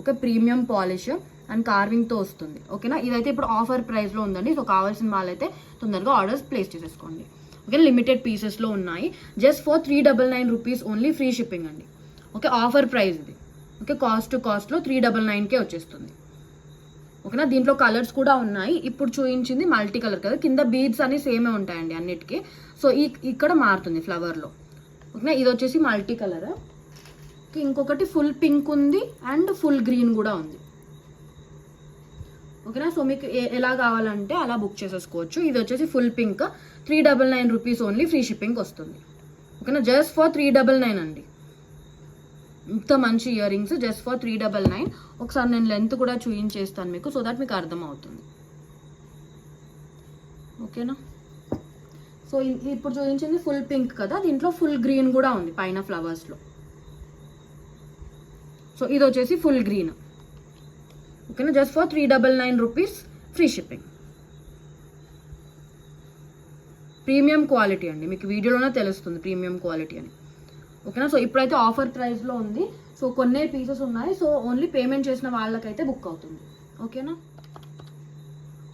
ఓకే, ప్రీమియం పాలిష్ అండ్ కార్వింగ్తో వస్తుంది. ఓకేనా, ఇదైతే ఇప్పుడు ఆఫర్ ప్రైస్లో ఉందండి. సో కావాల్సిన వాళ్ళైతే తొందరగా ఆర్డర్స్ ప్లేస్ చేసేసుకోండి. ఓకే, లిమిటెడ్ పీసెస్లో ఉన్నాయి. Just for 399 rupees only, free shipping అండి. ఓకే, ఆఫర్ ప్రైస్ ఇది. ఓకే, కాస్ట్లో 399కే వచ్చేస్తుంది. ఓకేనా, దీంట్లో కలర్స్ కూడా ఉన్నాయి. ఇప్పుడు చూపించింది మల్టీ కలర్ కదా, కింద బీడ్స్ అన్ని సేమే ఉంటాయండి అన్నిటికీ. సో ఇక్కడ మారుతుంది ఫ్లవర్లో. ఓకేనా, ఇది వచ్చేసి మల్టీ కలర్. ఇంకొకటి ఫుల్ పింక్ ఉంది అండ్ ఫుల్ గ్రీన్ కూడా ఉంది. ఓకేనా, సో మీకు ఎలా కావాలంటే అలా బుక్ చేసేసుకోవచ్చు. ఇది వచ్చేసి full pink, 399 rupees only, free shipping వస్తుంది. ఓకేనా, జస్ట్ ఫర్ 399 అండి. ఇంత మంచి ఇయర్ రింగ్స్ జస్ట్ ఫర్ 399. ఒకసారి నేను లెంత్ కూడా చూపించేస్తాను మీకు, సో దట్ మీకు అర్థం అవుతుంది. ఓకేనా, సో ఇప్పుడు చూపించింది ఫుల్ పింక్ కదా, దీంట్లో ఫుల్ గ్రీన్ కూడా ఉంది పైన ఫ్లవర్స్లో. సో ఇది వచ్చేసి ఫుల్ గ్రీన్. ఓకేనా, just for 399 rupees, free shipping. Premium quality అండి, మీకు వీడియోలోనే తెలుస్తుంది ప్రీమియం క్వాలిటీ అని. ఓకేనా, సో ఇప్పుడైతే ఆఫర్ ప్రైస్లో ఉంది. సో కొన్ని పీసెస్ ఉన్నాయి, సో ఓన్లీ పేమెంట్ చేసిన వాళ్ళకైతే బుక్ అవుతుంది. ఓకేనా,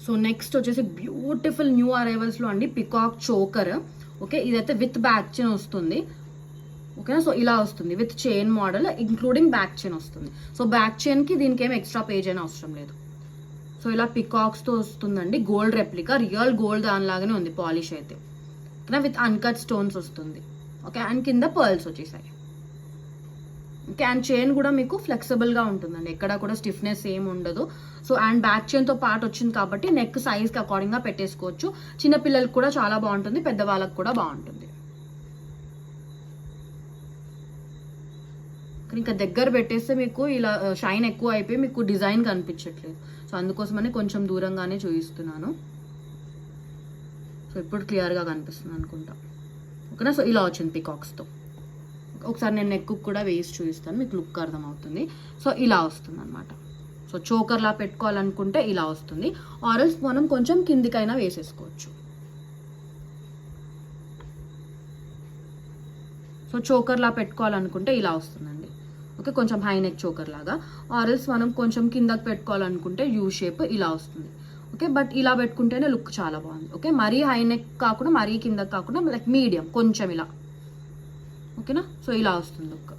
సో నెక్స్ట్ వచ్చేసి బ్యూటిఫుల్ న్యూ అరైవల్స్లో అండి పికాక్ చోకర్. ఓకే, ఇదైతే విత్ బ్యాక్ చైన్ వస్తుంది. ఓకేనా, సో ఇలా వస్తుంది with chain model including back chain వస్తుంది. సో బ్యాక్ చైన్కి దీనికి ఏం ఎక్స్ట్రా పేజ్ అయినా అవసరం లేదు. సో ఇలా పికాక్స్తో వస్తుందండి, గోల్డ్ రెప్లికా, రియల్ గోల్డ్ దానిలాగానే ఉంది పాలిష్ అయితే. ఓకేనా, విత్ అన్కట్ స్టోన్స్ వస్తుంది. ఓకే, అండ్ కింద పర్ల్స్ వచ్చేసాయి. ఓకే, అండ్ చైన్ కూడా మీకు ఫ్లెక్సిబుల్గా ఉంటుందండి, ఎక్కడ కూడా స్టిఫ్నెస్ ఏమి ఉండదు. సో అండ్ బ్యాక్ చైన్తో పాటు వచ్చింది కాబట్టి నెక్ సైజ్కి అకార్డింగ్గా పెట్టేసుకోవచ్చు. చిన్నపిల్లలకి కూడా చాలా బాగుంటుంది, పెద్దవాళ్ళకి కూడా బాగుంటుంది. ఇంకా దగ్గర పెట్టేస్తే మీకు ఇలా షైన్ ఎక్కువ అయిపోయి మీకు డిజైన్ కనిపించట్లేదు. సో అందుకోసమని కొంచెం దూరంగానే చూపిస్తున్నాను. సో ఇప్పుడు క్లియర్గా కనిపిస్తుంది అనుకుంటా. ఓకేనా, సో ఇలా వచ్చింది పికాక్స్తో. ఒకసారి నేను నెక్ కూడా వేసి చూపిస్తాను, మీకు లుక్ అర్థమవుతుంది. సో ఇలా వస్తుంది అనమాట. సో చోకర్లా పెట్టుకోవాలనుకుంటే ఇలా వస్తుంది, ఆరల్స్ మనం కొంచెం కిందికైనా వేసేసుకోవచ్చు. సో చోకర్లా పెట్టుకోవాలనుకుంటే ఇలా వస్తుందండి. ఓకే, కొంచెం హై నెక్ చోకర్ లాగా. ఆరల్స్ మనం కొంచెం కిందకి పెట్టుకోవాలనుకుంటే యూ షేప్ ఇలా వస్తుంది. ఓకే, బట్ ఇలా పెట్టుకుంటేనే లుక్ చాలా బాగుంది. ఓకే, మరీ హై నెక్ కాకుండా మరీ కిందకి కాకుండా లైక్ మీడియం కొంచెం ఇలా. ఓకేనా, సో ఇలా వస్తుంది లుక్.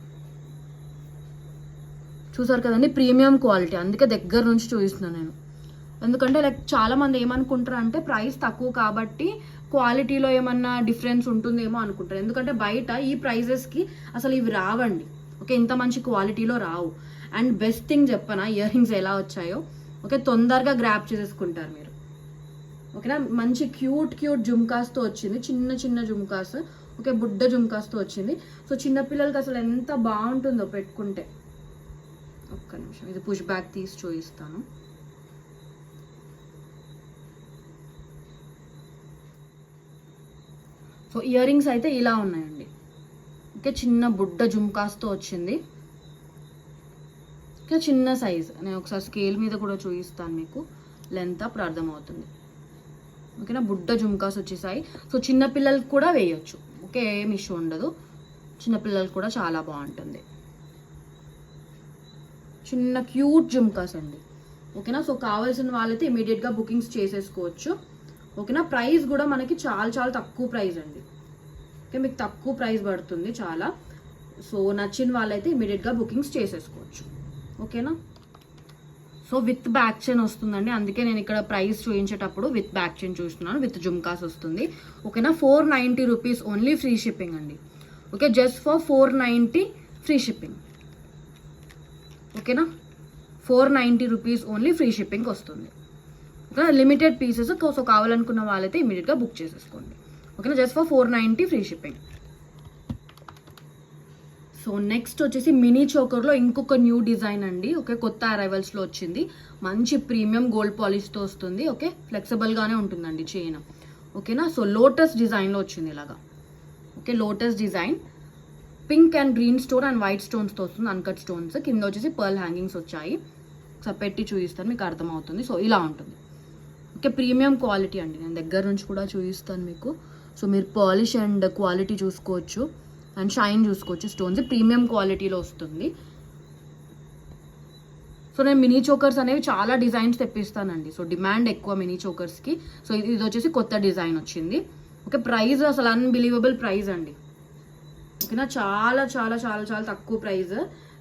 చూసారు కదండి, ప్రీమియం క్వాలిటీ, అందుకే దగ్గర నుంచి చూపిస్తున్నాను నేను. ఎందుకంటే లైక్ చాలా మంది ఏమనుకుంటారు అంటే ప్రైస్ తక్కువ కాబట్టి క్వాలిటీలో ఏమన్నా డిఫరెన్స్ ఉంటుందేమో అనుకుంటారు. ఎందుకంటే బయట ఈ ప్రైజెస్కి అసలు ఇవి రావండి. ఓకే, ఇంత మంచి క్వాలిటీలో రావు. అండ్ బెస్ట్ థింగ్ చెప్పనా, ఇయర్ రింగ్స్ ఎలా వచ్చాయో. ఓకే, తొందరగా గ్రాప్ చేసేసుకుంటారు మీరు. ఓకేనా, మంచి క్యూట్ జుమ్కాస్తో వచ్చింది, చిన్న చిన్న జుమ్కాస్. ఓకే, బుడ్డ జుమ్కాస్తో వచ్చింది. సో చిన్నపిల్లలకి అసలు ఎంత బాగుంటుందో పెట్టుకుంటే. ఒక్క నిమిషం, ఇది పుష్ బ్యాక్ తీసి చూపిస్తాను. సో ఇయర్ రింగ్స్ అయితే ఇలా ఉన్నాయండి. ఓకే, చిన్న బుడ్డ జుమ్కాస్తో వచ్చింది. ఓకే, చిన్న సైజ్. నేను ఒకసారి స్కేల్ మీద కూడా చూపిస్తాను మీకు, లెంత్ అప్పుడు అర్థమవుతుంది. ఓకేనా, బుడ్డ జుమ్కాస్ వచ్చేసాయి. సో చిన్నపిల్లలకి కూడా వేయచ్చు. ఓకే, ఏం ఇష్యూ ఉండదు, చిన్నపిల్లలకి కూడా చాలా బాగుంటుంది. చిన్న క్యూట్ జుమ్కాస్ అండి. ఓకేనా, సో కావాల్సిన వాళ్ళైతే ఇమీడియట్గా బుకింగ్స్ చేసేసుకోవచ్చు. ఓకేనా, ప్రైస్ కూడా మనకి చాలా చాలా తక్కువ ప్రైస్ అండి. ఓకే, మీకు తక్కువ ప్రైస్ పడుతుంది చాలా. సో నచ్చిన వాళ్ళైతే ఇమీడియట్గా బుకింగ్స్ చేసేసుకోవచ్చు. ఓకేనా, సో విత్ బ్యాక్ చైన్ వస్తుందండి, అందుకే నేను ఇక్కడ ప్రైస్ చూపించేటప్పుడు విత్ బ్యాక్ చైన్ చూస్తున్నాను. విత్ జుమ్కాస్ వస్తుంది. ఓకేనా, 490 రూపీస్ ఓన్లీ, ఫ్రీ షిప్పింగ్ అండి. Okay, just for 490 free shipping. ఓకేనా, 490 రూపీస్ ఓన్లీ, ఫ్రీ షిప్పింగ్ వస్తుంది. ఓకేనా, లిమిటెడ్ పీసెస్. సో కావాలనుకున్న వాళ్ళైతే ఇమీడియట్గా బుక్ చేసేసుకోండి. ఓకేనా, just for 490 free shipping. So next వచ్చేసి మినీ చోకర్లో ఇంకొక న్యూ డిజైన్ అండి. ఓకే, కొత్త అరైవల్స్లో వచ్చింది. మంచి ప్రీమియం గోల్డ్ పాలిష్తో వస్తుంది. ఓకే, ఫ్లెక్సిబుల్గానే ఉంటుందండి చైన్. ఓకేనా, సో లోటస్ డిజైన్లో వచ్చింది ఇలాగా. Okay, lotus design. Pink and green stone and white స్టోన్స్తో వస్తుంది, అన్కట్ స్టోన్స్. కింద వచ్చేసి పర్ల్ హ్యాంగింగ్స్ వచ్చాయి. ఒకసారి పెట్టి చూపిస్తాను, మీకు అర్థమవుతుంది. సో ఇలా ఉంటుంది. ఓకే, ప్రీమియం క్వాలిటీ అండి. నేను దగ్గర నుంచి కూడా చూపిస్తాను మీకు. సో మీరు పాలిష్ అండ్ క్వాలిటీ చూసుకోవచ్చు అండ్ షైన్ చూసుకోవచ్చు. స్టోన్స్ ప్రీమియం క్వాలిటీలో వస్తుంది. సో నేను మినీ చోకర్స్ అనేవి చాలా డిజైన్స్ తెప్పిస్తానండి. సో డిమాండ్ ఎక్కువ మినీ చోకర్స్కి. సో ఇది వచ్చేసి కొత్త డిజైన్ వచ్చింది. ఓకే, ప్రైస్ అసలు అన్బిలీవబుల్ ప్రైస్ అండి. ఓకేనా, చాలా చాలా చాలా చాలా తక్కువ ప్రైస్.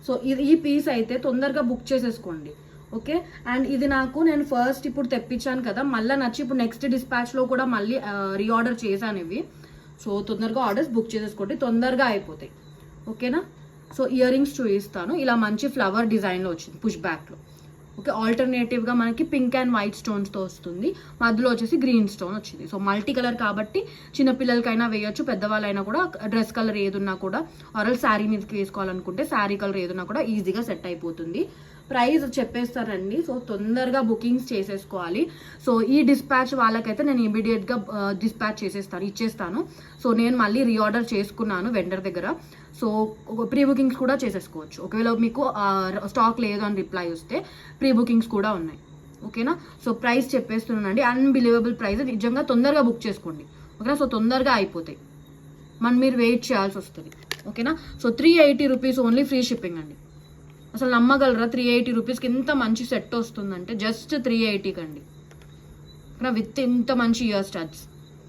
సో ఈ పీస్ అయితే తొందరగా బుక్ చేసేసుకోండి. ఓకే, అండ్ ఇది నేను ఫస్ట్ ఇప్పుడు తెప్పించాను కదా, మళ్ళీ నచ్చి ఇప్పుడు నెక్స్ట్ డిస్పాచ్లో కూడా మళ్ళీ రీఆర్డర్ చేశాను ఇవి. సో తొందరగా ఆర్డర్స్ బుక్ చేసేసుకోండి, తొందరగా అయిపోతాయి. ఓకేనా. సో ఇయర్ రింగ్స్ చూపిస్తాను. ఇలా మంచి ఫ్లవర్ డిజైన్లో వచ్చింది పుష్ బ్యాక్లో. ఓకే, ఆల్టర్నేటివ్గా మనకి పింక్ అండ్ వైట్ స్టోన్స్తో వస్తుంది. మధ్యలో వచ్చేసి గ్రీన్ స్టోన్ వచ్చింది. సో మల్టీ కలర్ కాబట్టి చిన్నపిల్లలకైనా వేయొచ్చు, పెద్దవాళ్ళైనా కూడా డ్రెస్ కలర్ ఏదున్నా కూడా, ఆరల్ శారీ మీదకి వేసుకోవాలనుకుంటే శారీ కలర్ ఏదున్నా కూడా ఈజీగా సెట్ అయిపోతుంది. ప్రైస్ చెప్పేస్తారండి. సో తొందరగా బుకింగ్స్ చేసేసుకోవాలి. సో ఈ డిస్పాచ్ వాళ్ళకైతే నేను ఇమీడియట్గా డిస్పాచ్ ఇచ్చేస్తాను. సో నేను మళ్ళీ రీఆర్డర్ చేసుకున్నాను వెండర్ దగ్గర. సో ప్రీ బుకింగ్స్ కూడా చేసేసుకోవచ్చు. ఒకవేళ మీకు స్టాక్ లేదు అని రిప్లై వస్తే ప్రీ బుకింగ్స్ కూడా ఉన్నాయి. ఓకేనా. సో ప్రైస్ చెప్పేస్తున్నానండి, అన్బిలీవబుల్ ప్రైస్. నిజంగా తొందరగా బుక్ చేసుకోండి. ఓకేనా. సో తొందరగా అయిపోతాయి, మీరు వెయిట్ చేయాల్సి వస్తుంది. ఓకేనా. So 380 rupees only, free shipping అండి. అసలు నమ్మగలరా 380 రూపీస్కి ఎంత మంచి సెట్ వస్తుందంటే, జస్ట్ 380కి అండి, విత్ ఇంత మంచి year studs.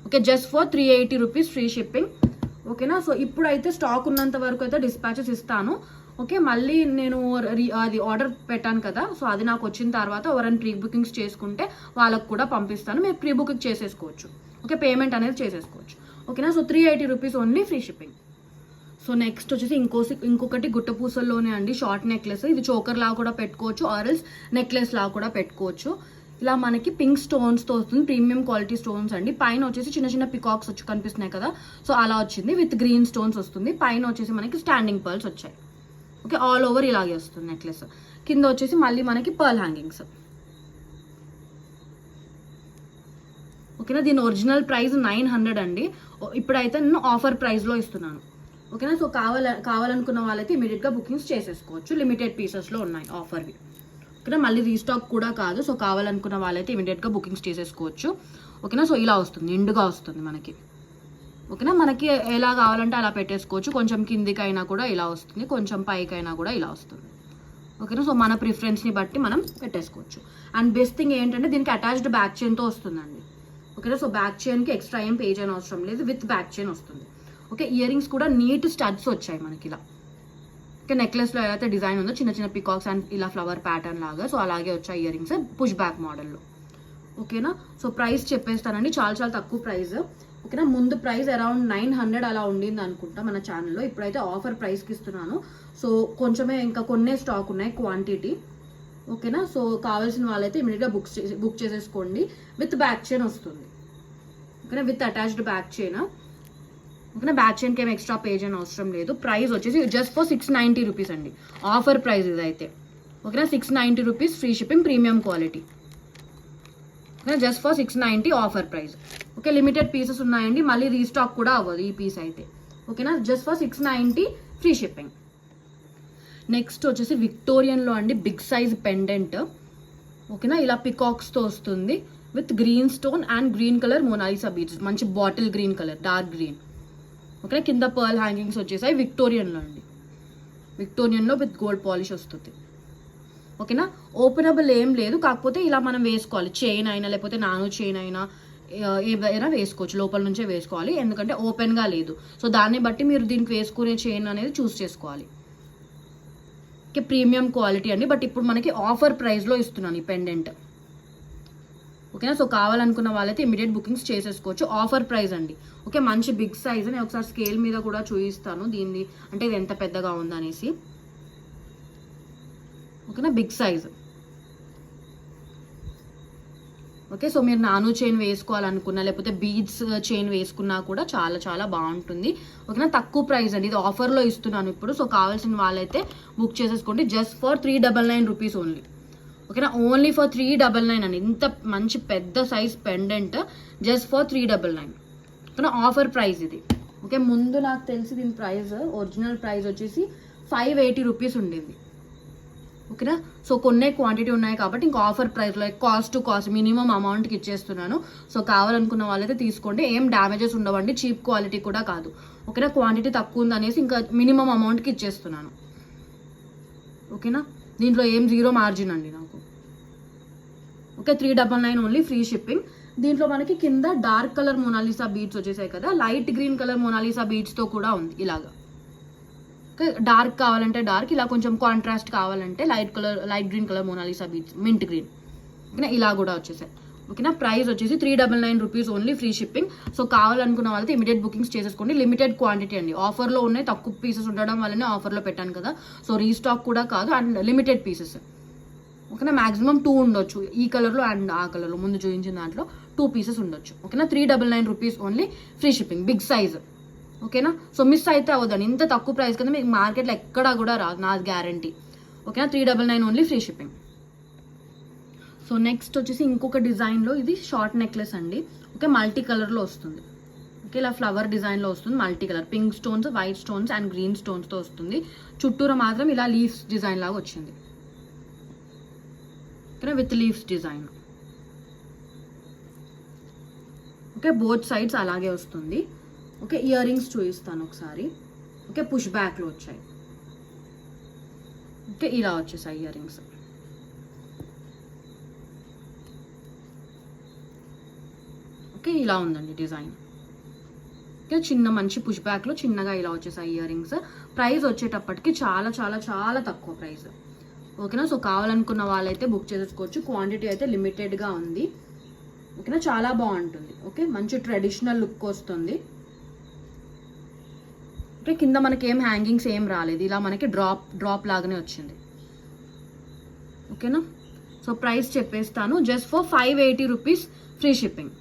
Okay, just for 380 rupees free shipping. ఓకేనా. సో ఇప్పుడైతే స్టాక్ ఉన్నంత వరకు అయితే డిస్పాచెస్ ఇస్తాను. ఓకే, మళ్ళీ నేను అది ఆర్డర్ పెట్టాను కదా, సో అది నాకు వచ్చిన తర్వాత ఎవరైనా ప్రీ బుకింగ్స్ చేసుకుంటే వాళ్ళకు కూడా పంపిస్తాను. మీరు ప్రీ బుకింగ్ చేసేసుకోవచ్చు. ఓకే, పేమెంట్ అనేది చేసేసుకోవచ్చు. ఓకేనా. So 380 rupees only, free shipping. So next వచ్చేసి ఇంకొకటి గుట్టపూసల్లోనే అండి, షార్ట్ నెక్లెస్. ఇది చోకర్ లా కూడా పెట్టుకోవచ్చు, ఆర్ఎల్స్ నెక్లెస్ లా కూడా పెట్టుకోవచ్చు. ఇలా మనకి పింక్ స్టోన్స్తో వస్తుంది, ప్రీమియం క్వాలిటీ స్టోన్స్ అండి. పైన వచ్చేసి చిన్న చిన్న పికాక్స్ వచ్చి కనిపిస్తున్నాయి కదా, సో అలా వచ్చింది. విత్ గ్రీన్ స్టోన్స్ వస్తుంది. పైన వచ్చేసి మనకి స్టాండింగ్ పర్ల్స్ వచ్చాయి. ఓకే, ఆల్ ఓవర్ ఇలాగే వస్తుంది నెక్లెస్. కింద వచ్చేసి మళ్ళీ మనకి పర్ల్ హ్యాంగింగ్స్. ఓకేనా. దీని ఒరిజినల్ ప్రైస్ 900 అండి. ఇప్పుడైతే నేను ఆఫర్ ప్రైస్లో ఇస్తున్నాను. ఓకేనా. సో కావాలనుకున్న వాళ్ళైతే ఇమీడియట్గా బుకింగ్స్ చేసేసుకోవచ్చు. లిమిటెడ్ పీసెస్లో ఉన్నాయి ఆఫర్వి. ఓకేనా, మళ్ళీ రీస్టాక్ కూడా కాదు. సో కావాలనుకున్న వాళ్ళైతే ఇమీడియట్గా బుకింగ్స్ చేసేసుకోవచ్చు. ఓకేనా. సో ఇలా వస్తుంది, నిండుగా వస్తుంది మనకి. ఓకేనా, మనకి ఎలా కావాలంటే అలా పెట్టేసుకోవచ్చు. కొంచెం కిందికైనా కూడా ఇలా వస్తుంది, కొంచెం పైకైనా కూడా ఇలా వస్తుంది. ఓకేనా. సో మన ప్రిఫరెన్స్ని బట్టి మనం పెట్టేసుకోవచ్చు. అండ్ బెస్ట్ థింగ్ ఏంటంటే దీనికి అటాచ్డ్ బ్యాక్ చైన్తో వస్తుందండి. ఓకేనా. సో బ్యాక్ చైన్కి ఎక్స్ట్రా ఏం పే చేయని అవసరం లేదు, విత్ బ్యాక్ చైన్ వస్తుంది. ఓకే, ఇయర్ రింగ్స్ కూడా నీట్ స్టడ్స్ వచ్చాయి మనకి ఇలా. ఓకే, నెక్లెస్లో ఏదైతే డిజైన్ ఉందో చిన్న చిన్న పికాక్స్ అండ్ ఇలా ఫ్లవర్ ప్యాటర్న్ లాగా, సో అలాగే వచ్చాయి ఇయర్ రింగ్స్ పుష్ బ్యాక్ మోడల్లో. ఓకేనా. సో ప్రైస్ చెప్పేస్తానండి, చాలా చాలా తక్కువ ప్రైస్. ఓకేనా, ముందు ప్రైస్ అరౌండ్ 900 అలా ఉండింది అనుకుంటా మన ఛానల్లో. ఇప్పుడైతే ఆఫర్ ప్రైస్కి ఇస్తున్నాను. సో కొంచెమే, ఇంకా కొన్నే స్టాక్ ఉన్నాయి, క్వాంటిటీ. ఓకేనా. సో కావాల్సిన వాళ్ళైతే ఇమీడియట్గా బుక్ చేసేసుకోండి. విత్ బ్యాక్ చైన్ వస్తుంది. ఓకేనా, విత్ అటాచ్డ్ బ్యాక్ చైన్. ఓకేనా, బ్యాక్ చైన్కి ఏం ఎక్స్ట్రా పే చేయని అవసరం లేదు. ప్రైస్ వచ్చేసి జస్ట్ ఫర్ 690 రూపీస్ అండి, ఆఫర్ ప్రైస్ ఇదైతే. ఓకేనా, 690 rupees free shipping, premium quality. ఓకేనా, just for 690 offer price. Okay, limited pieces ఉన్నాయండి, మళ్ళీ రీస్టాక్ కూడా అవ్వదు ఈ పీస్ అయితే. ఓకేనా, just for 690 free shipping. Next వచ్చేసి విక్టోరియన్లో అండి, బిగ్ సైజ్ పెండెంట్. ఓకేనా, ఇలా పికాక్స్తో వస్తుంది with green stone and green colour Mona Lisa beads, మంచి bottle green colour, dark green. Okay, కింద పర్ల్ హ్యాంగింగ్స్ వచ్చేసాయి. విక్టోరియన్లో అండి, విక్టోరియన్లో విత్ గోల్డ్ పాలిష్ వస్తుంది. ఓకేనా, ఓపెనబుల్ ఏం లేదు, కాకపోతే ఇలా మనం వేసుకోవాలి. చైన్ అయినా లేకపోతే నాను చైన్ అయినా ఏదైనా వేసుకోవచ్చు, లోపల నుంచే వేసుకోవాలి, ఎందుకంటే ఓపెన్గా లేదు. సో దాన్ని బట్టి మీరు దీనికి వేసుకునే చైన్ అనేది చూస్ చేసుకోవాలి. ఓకే, ప్రీమియం క్వాలిటీ అండి, బట్ ఇప్పుడు మనకి ఆఫర్ ప్రైస్లో ఇస్తున్నాను ఈ పెండెంట్. ఓకేనా, సో కావాలనుకున్న వాళ్ళైతే ఇమీడియట్ బుకింగ్స్ చేసేసుకోవచ్చు. ఆఫర్ ప్రైస్ అండి. ఓకే, మంచి బిగ్ సైజ్. నేను ఒకసారి స్కేల్ మీద కూడా చూపిస్తాను దీన్ని, అంటే ఇది ఎంత పెద్దగా ఉందనేసి. ఓకేనా, బిగ్ సైజ్. ఓకే, సో మీరు నాను చైన్ వేసుకోవాలనుకున్నా లేకపోతే బీడ్స్ చైన్ వేసుకున్నా కూడా చాలా చాలా బాగుంటుంది. ఓకేనా, తక్కువ ప్రైస్ అండి, ఇది ఆఫర్లో ఇస్తున్నాను ఇప్పుడు. సో కావాల్సిన వాళ్ళైతే బుక్ చేసేసుకోండి. Just for 399 rupees only. ఓకేనా, ఓన్లీ ఫర్ 399 అండి. ఇంత మంచి పెద్ద సైజ్ పెండెంట్ జస్ట్ ఫర్ 399. ఓకేనా, ఆఫర్ ప్రైస్ ఇది. ఓకే, ముందు నాకు తెలిసి దీని ప్రైస్ ఒరిజినల్ ప్రైస్ వచ్చేసి 580 రూపీస్ ఉండింది. ఓకేనా, సో కొన్నే క్వాంటిటీ ఉన్నాయి కాబట్టి ఇంకా ఆఫర్ ప్రైస్లో కాస్ట్ టు కాస్ట్ మినిమం అమౌంట్కి ఇచ్చేస్తున్నాను. సో కావాలనుకున్న వాళ్ళైతే తీసుకోండి, ఏం డ్యామేజెస్ ఉండవండి, చీప్ క్వాలిటీ కూడా కాదు. ఓకేనా, క్వాంటిటీ తక్కువ ఉందనేసి ఇంకా మినిమం అమౌంట్కి ఇచ్చేస్తున్నాను. ఓకేనా, దీంట్లో ఏం జీరో మార్జిన్ అండి నాకు. Okay, 399 only, free shipping. దీంట్లో మనకి కింద డార్క్ కలర్ మోనాలిసా బీడ్స్ వచ్చేసాయి కదా, లైట్ గ్రీన్ కలర్ మోనాలిసా బీడ్స్తో కూడా ఉంది ఇలాగా. ఓకే, డార్క్ కావాలంటే డార్క్, ఇలా కొంచెం కాంట్రాస్ట్ కావాలంటే light green colour Mona Lisa beads, mint green. ఓకేనా, ఇలా కూడా వచ్చేసాయి. ఓకేనా, ప్రైస్ వచ్చేసి 399 rupees only, free shipping. So కావాలనుకున్న వాళ్ళైతే ఇమీడియట్ బుకింగ్స్ చేసేసుకోండి. లిమిటెడ్ క్వాంటిటీ అండి, ఆఫర్లో ఉన్నాయి, తక్కువ పీసెస్ ఉండడం వల్లనే ఆఫర్లో పెట్టాను కదా. సో రీస్టాక్ కూడా కాదు, అండ్ లిమిటెడ్ పీసెస్. ఓకేనా, మాక్సిమం 2 ఉండొచ్చు, ఈ కలర్లో అండ్ ఆ కలర్లో ముందు చూపించిన దాంట్లో 2 పీసెస్ ఉండొచ్చు. ఓకేనా, 399 rupees only, free shipping, big size. ఓకేనా, సో మిస్ అయితే అవ్వదండి, ఇంత తక్కువ ప్రైస్ కదా మీకు మార్కెట్లో ఎక్కడా కూడా రాదు, నా గ్యారంటీ. ఓకేనా, 399 only, free shipping. So next వచ్చేసి ఇంకొక డిజైన్లో, ఇది షార్ట్ నెక్లెస్ అండి. ఓకే, మల్టీ కలర్లో వస్తుంది. ఓకే, ఇలా ఫ్లవర్ డిజైన్లో వస్తుంది, multi colour, pink stones, white stones and green స్టోన్స్తో వస్తుంది. చుట్టూరా మాత్రం ఇలా లీవ్స్ డిజైన్ లాగా వచ్చింది. Okay, with leaves design. Okay, both sides అలాగే వస్తుంది. ఓకే, ఇయర్ రింగ్స్ చూపిస్తాను ఒకసారి. ఓకే, పుష్ బ్యాక్లో వచ్చాయి. ఓకే, ఇలా వచ్చేసాయి ఇయర్ రింగ్స్. ఓకే, ఇలా ఉందండి డిజైన్. ఓకే, చిన్న మంచి పుష్ బ్యాక్లో చిన్నగా ఇలా వచ్చేసాయి ఇయర్ రింగ్స్. ప్రైస్ వచ్చేటప్పటికి చాలా చాలా చాలా తక్కువ ప్రైస్. ఓకేనా, సో కావాలనుకున్న వాళ్ళైతే బుక్ చేసేసుకోవచ్చు, క్వాంటిటీ అయితే లిమిటెడ్గా ఉంది. ఓకేనా, చాలా బాగుంటుంది. ఓకే, మంచి ట్రెడిషనల్ లుక్ వస్తుంది. ఓకే, కింద మనకి ఏం హ్యాంగింగ్స్ ఏం రాలేదు, ఇలా మనకి డ్రాప్ లాగానే వచ్చింది. ఓకేనా, సో ప్రైస్ చెప్పేస్తాను, just for 580 rupees, free shipping.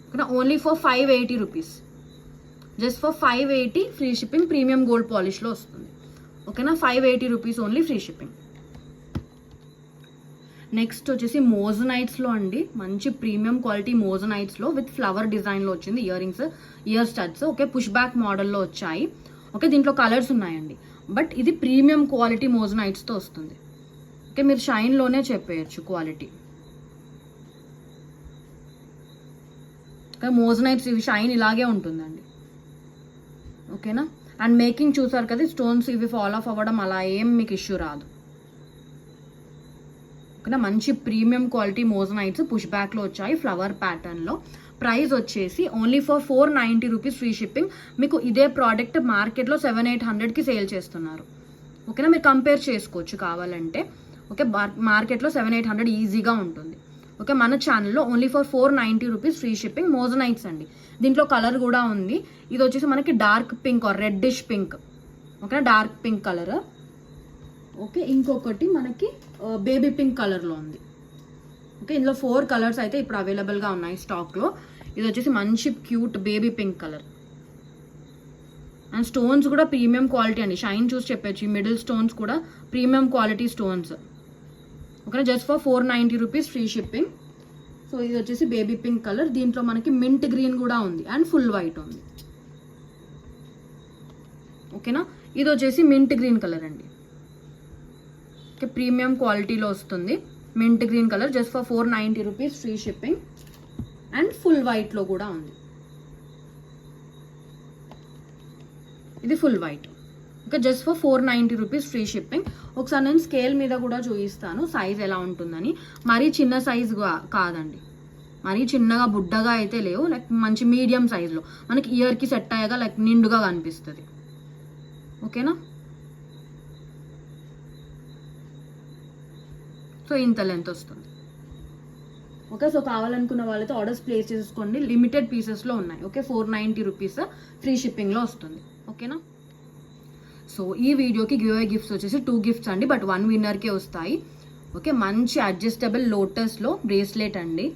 ఓకేనా, only for 580 rupees, just for 580 free shipping, premium gold పాలిష్లో వస్తుంది. ఓకేనా, 580 rupees only, free shipping. Next వచ్చేసి మోజనైట్స్లో అండి, మంచి ప్రీమియం క్వాలిటీ మోజనైట్స్లో విత్ ఫ్లవర్ డిజైన్లో వచ్చింది earrings, ear studs. Okay, push back మోడల్లో వచ్చాయి. ఓకే, దీంట్లో కలర్స్ ఉన్నాయండి, బట్ ఇది ప్రీమియం క్వాలిటీ మోజనైట్స్తో వస్తుంది. ఓకే, మీరు షైన్లోనే చెప్పేయచ్చు క్వాలిటీ. ఓకే, మోజనైట్స్ ఇవి షైన్ ఇలాగే ఉంటుందండి. ఓకేనా, అండ్ మేకింగ్ చూసారు కదా, స్టోన్స్ ఇవి ఫాల్ ఆఫ్ అవ్వడం అలా ఏం మీకు ఇష్యూ రాదు. ఓకేనా, మంచి ప్రీమియం క్వాలిటీ మోజనైట్స్ పుష్ బ్యాక్లో వచ్చాయి ఫ్లవర్ ప్యాటర్న్లో. ప్రైస్ వచ్చేసి only for 490 rupees, free shipping. మీకు ఇదే ప్రోడక్ట్ మార్కెట్లో 700-800కి సేల్ చేస్తున్నారు. ఓకేనా, మీరు కంపేర్ చేసుకోవచ్చు కావాలంటే. ఓకే, మార్కెట్లో 700-800 ఈజీగా ఉంటుంది. ఓకే, మన ఛానల్లో only for 490 rupees, free shipping, మోజనైట్స్ అండి. దీంట్లో కలర్ కూడా ఉంది, ఇది వచ్చేసి మనకి dark pink are reddish pink. Okay, dark pink colour. Okay, ఇంకొకటి మనకి బేబీ పింక్ కలర్లో ఉంది. ఓకే, ఇందులో 4 కలర్స్ అయితే ఇప్పుడు అవైలబుల్గా ఉన్నాయి స్టాక్లో. ఇది వచ్చేసి మంచి cute baby pink colour. And stones కూడా ప్రీమియం క్వాలిటీ అండి, షైన్ చూసి చెప్పచ్చు. ఈ మిడిల్ స్టోన్స్ కూడా premium quality stones. Okay, just for 490 rupees, free shipping. So ఇది వచ్చేసి బేబీ పింక్ కలర్, దీంట్లో మనకి మింట్ గ్రీన్ కూడా ఉంది అండ్ ఫుల్ వైట్ ఉంది. ఓకేనా, ఇది వచ్చేసి మింట్ గ్రీన్ కలర్ అండి. ఓకే, ప్రీమియం క్వాలిటీలో వస్తుంది, mint green colour, just for 490 rupees, free shipping. And full వైట్లో కూడా ఉంది, ఇది full white. Okay, just for 490 rupees, free shipping. ఒకసారి నేను స్కేల్ మీద కూడా చూపిస్తాను సైజ్ ఎలా ఉంటుందని. మరీ చిన్న సైజ్ కాదండి, మరీ చిన్నగా బుడ్డగా అయితే లేవు, లైక్ మంచి మీడియం సైజ్లో మనకి ఇయర్కి సెట్ అయ్యాక లైక్ నిండుగా కనిపిస్తుంది. ఓకేనా, సో ఇంత లెంత్ వస్తుంది. ఓకే, సో కావాలనుకున్న వాళ్ళతో ఆర్డర్స్ ప్లేస్ చేసుకోండి, లిమిటెడ్ పీసెస్లో ఉన్నాయి. ఓకే, 490 రూపీస్, ఫ్రీ షిప్పింగ్లో వస్తుంది. ఓకేనా, సో ఈ వీడియోకి గివ్ అవే గిఫ్ట్స్ వచ్చేసి 2 గిఫ్ట్స్ అండి, బట్ 1 విన్నర్కే వస్తాయి. ఓకే, మంచి అడ్జస్టబుల్ లోటస్లో బ్రేస్లెట్ అండి.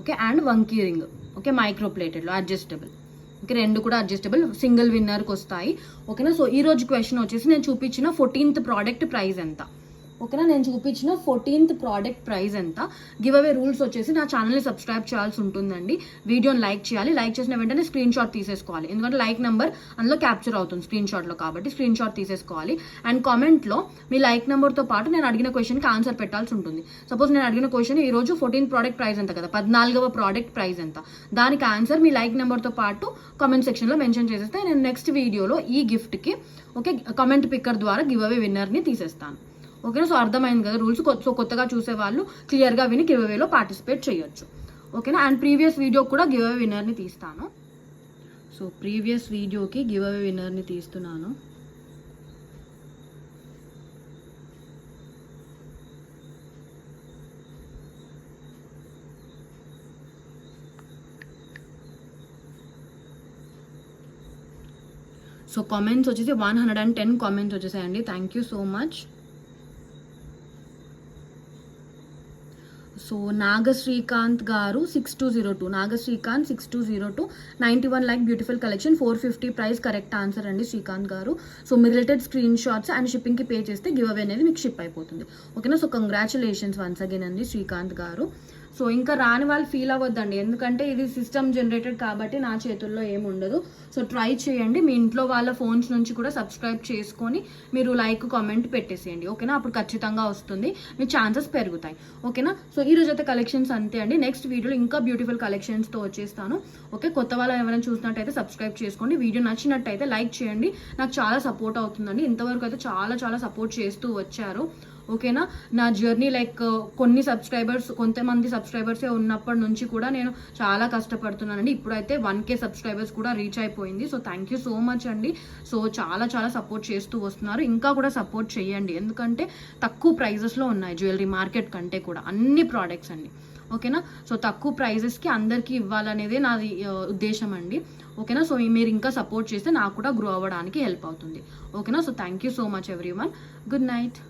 Okay, and vanki ring. Okay, micro ప్లేటెడ్లో అడ్జస్టబుల్. ఓకే, 2 కూడా అడ్జస్టబుల్, సింగిల్ విన్నర్కి వస్తాయి. ఓకేనా, సో ఈ రోజు క్వశ్చన్ వచ్చేసి నేను చూపించిన 14th ప్రోడక్ట్ ప్రైస్ ఎంత. ఓకేనా. నేను చూపించిన 14th ప్రోడక్ట్ ప్రైస్ ఎంత. గివ్ అవే రూల్స్ వచ్చేసి నా ఛానల్ని సబ్స్క్రైబ్ చేయాల్సి ఉంటుందండి, వీడియోని లైక్ చేయాలి, లైక్ చేసిన వెంటనే స్క్రీన్ షాట్ తీసేసుకోవాలి, ఎందుకంటే లైక్ నెంబర్ అందులో క్యాప్చర్ అవుతుంది స్క్రీన్ షాట్లో, కాబట్టి స్క్రీన్ షాట్ తీసేసుకోవాలి. అండ్ కామెంట్లో మీ లైక్ నెంబర్తో పాటు నేను అడిగిన క్వశ్చన్కి ఆన్సర్ పెట్టాల్సి ఉంటుంది. సపోజ్ నేను అడిగిన క్వశ్చన్ ఈ రోజు 14th ప్రోడక్ట్ ప్రైస్ ఎంత కదా, 14వ ప్రోడక్ట్ ప్రైస్ ఎంత, దానికి ఆన్సర్ మీ లైక్ నెంబర్తో పాటు కామెంట్ సెక్షన్లో మెన్షన్ చేసేస్తే నేను నెక్స్ట్ వీడియోలో ఈ గిఫ్ట్కి ఓకే కమెంట్ పిక్కర్ ద్వారా గివ్ అవే విన్నర్ని తీసేస్తాను. ఓకేనా. సో అర్థమైంది కదా రూల్స్. సో కొత్తగా చూసే వాళ్ళు క్లియర్గా విని గివ్ అవేలో పార్టిసిపేట్ చేయొచ్చు. ఓకేనా. అండ్ ప్రీవియస్ వీడియో కూడా గివ్ అవే విన్నర్ని తీస్తాను. సో ప్రీవియస్ వీడియోకి గివ్ అవే విన్నర్ని తీస్తున్నాను. సో కామెంట్స్ వచ్చేసి 110 కామెంట్స్ వచ్చేసాయండి. Thank you so much. So Nagasrikanth గారు 6202, Nagasrikanth 6202, 91 like beautiful collection, 450 price correct answer అండి శ్రీకాంత్ గారు. సో మీ రిలేటెడ్ స్క్రీన్ షాట్స్ అండ్ షిప్పింగ్కి పే చేస్తే గివ్ అవే అనేది మీకు షిప్ అయిపోతుంది. ఓకేనా. సో కంగ్రాచులేషన్స్ వన్స్ అగైన్ అండి శ్రీకాంత్ గారు. సో ఇంకా రాని వాళ్ళు ఫీల్ అవ్వద్దండి, ఎందుకంటే ఇది సిస్టమ్ జనరేటెడ్ కాబట్టి నా చేతుల్లో ఏమి ఉండదు. సో ట్రై చేయండి, మీ ఇంట్లో వాళ్ళ ఫోన్స్ నుంచి కూడా సబ్స్క్రైబ్ చేసుకొని మీరు లైక్ కామెంట్ పెట్టేసేయండి. ఓకేనా. అప్పుడు ఖచ్చితంగా వస్తుంది, మీ ఛాన్సెస్ పెరుగుతాయి. ఓకేనా. సో ఈ రోజు అయితే కలెక్షన్స్ అంతే అండి. నెక్స్ట్ వీడియోలో ఇంకా బ్యూటిఫుల్ కలెక్షన్స్తో వచ్చేస్తాను. ఓకే. కొత్త వాళ్ళు ఎవరైనా చూసినట్టయితే సబ్స్క్రైబ్ చేసుకోండి, వీడియో నచ్చినట్టయితే లైక్ చేయండి, నాకు చాలా సపోర్ట్ అవుతుందండి. ఇంతవరకు అయితే చాలా చాలా సపోర్ట్ చేస్తూ వచ్చారు. ఓకేనా. నా జర్నీ లైక్ కొంతమంది సబ్స్క్రైబర్సే ఉన్నప్పటి నుంచి కూడా నేను చాలా కష్టపడుతున్నానండి. ఇప్పుడైతే 1K సబ్స్క్రైబర్స్ కూడా రీచ్ అయిపోయింది. So thank you so much అండి. సో చాలా చాలా సపోర్ట్ చేస్తూ వస్తున్నారు, ఇంకా కూడా సపోర్ట్ చేయండి, ఎందుకంటే తక్కువ ప్రైజెస్లో ఉన్నాయి జ్యువెలరీ మార్కెట్ కంటే కూడా అన్ని ప్రోడక్ట్స్ అండి. ఓకేనా. సో తక్కువ ప్రైజెస్కి అందరికీ ఇవ్వాలనేదే నాది ఉద్దేశం అండి. ఓకేనా. సో మీరు ఇంకా సపోర్ట్ చేస్తే నాకు కూడా గ్రో అవ్వడానికి హెల్ప్ అవుతుంది. ఓకేనా. So thank you so much everyone. Good night.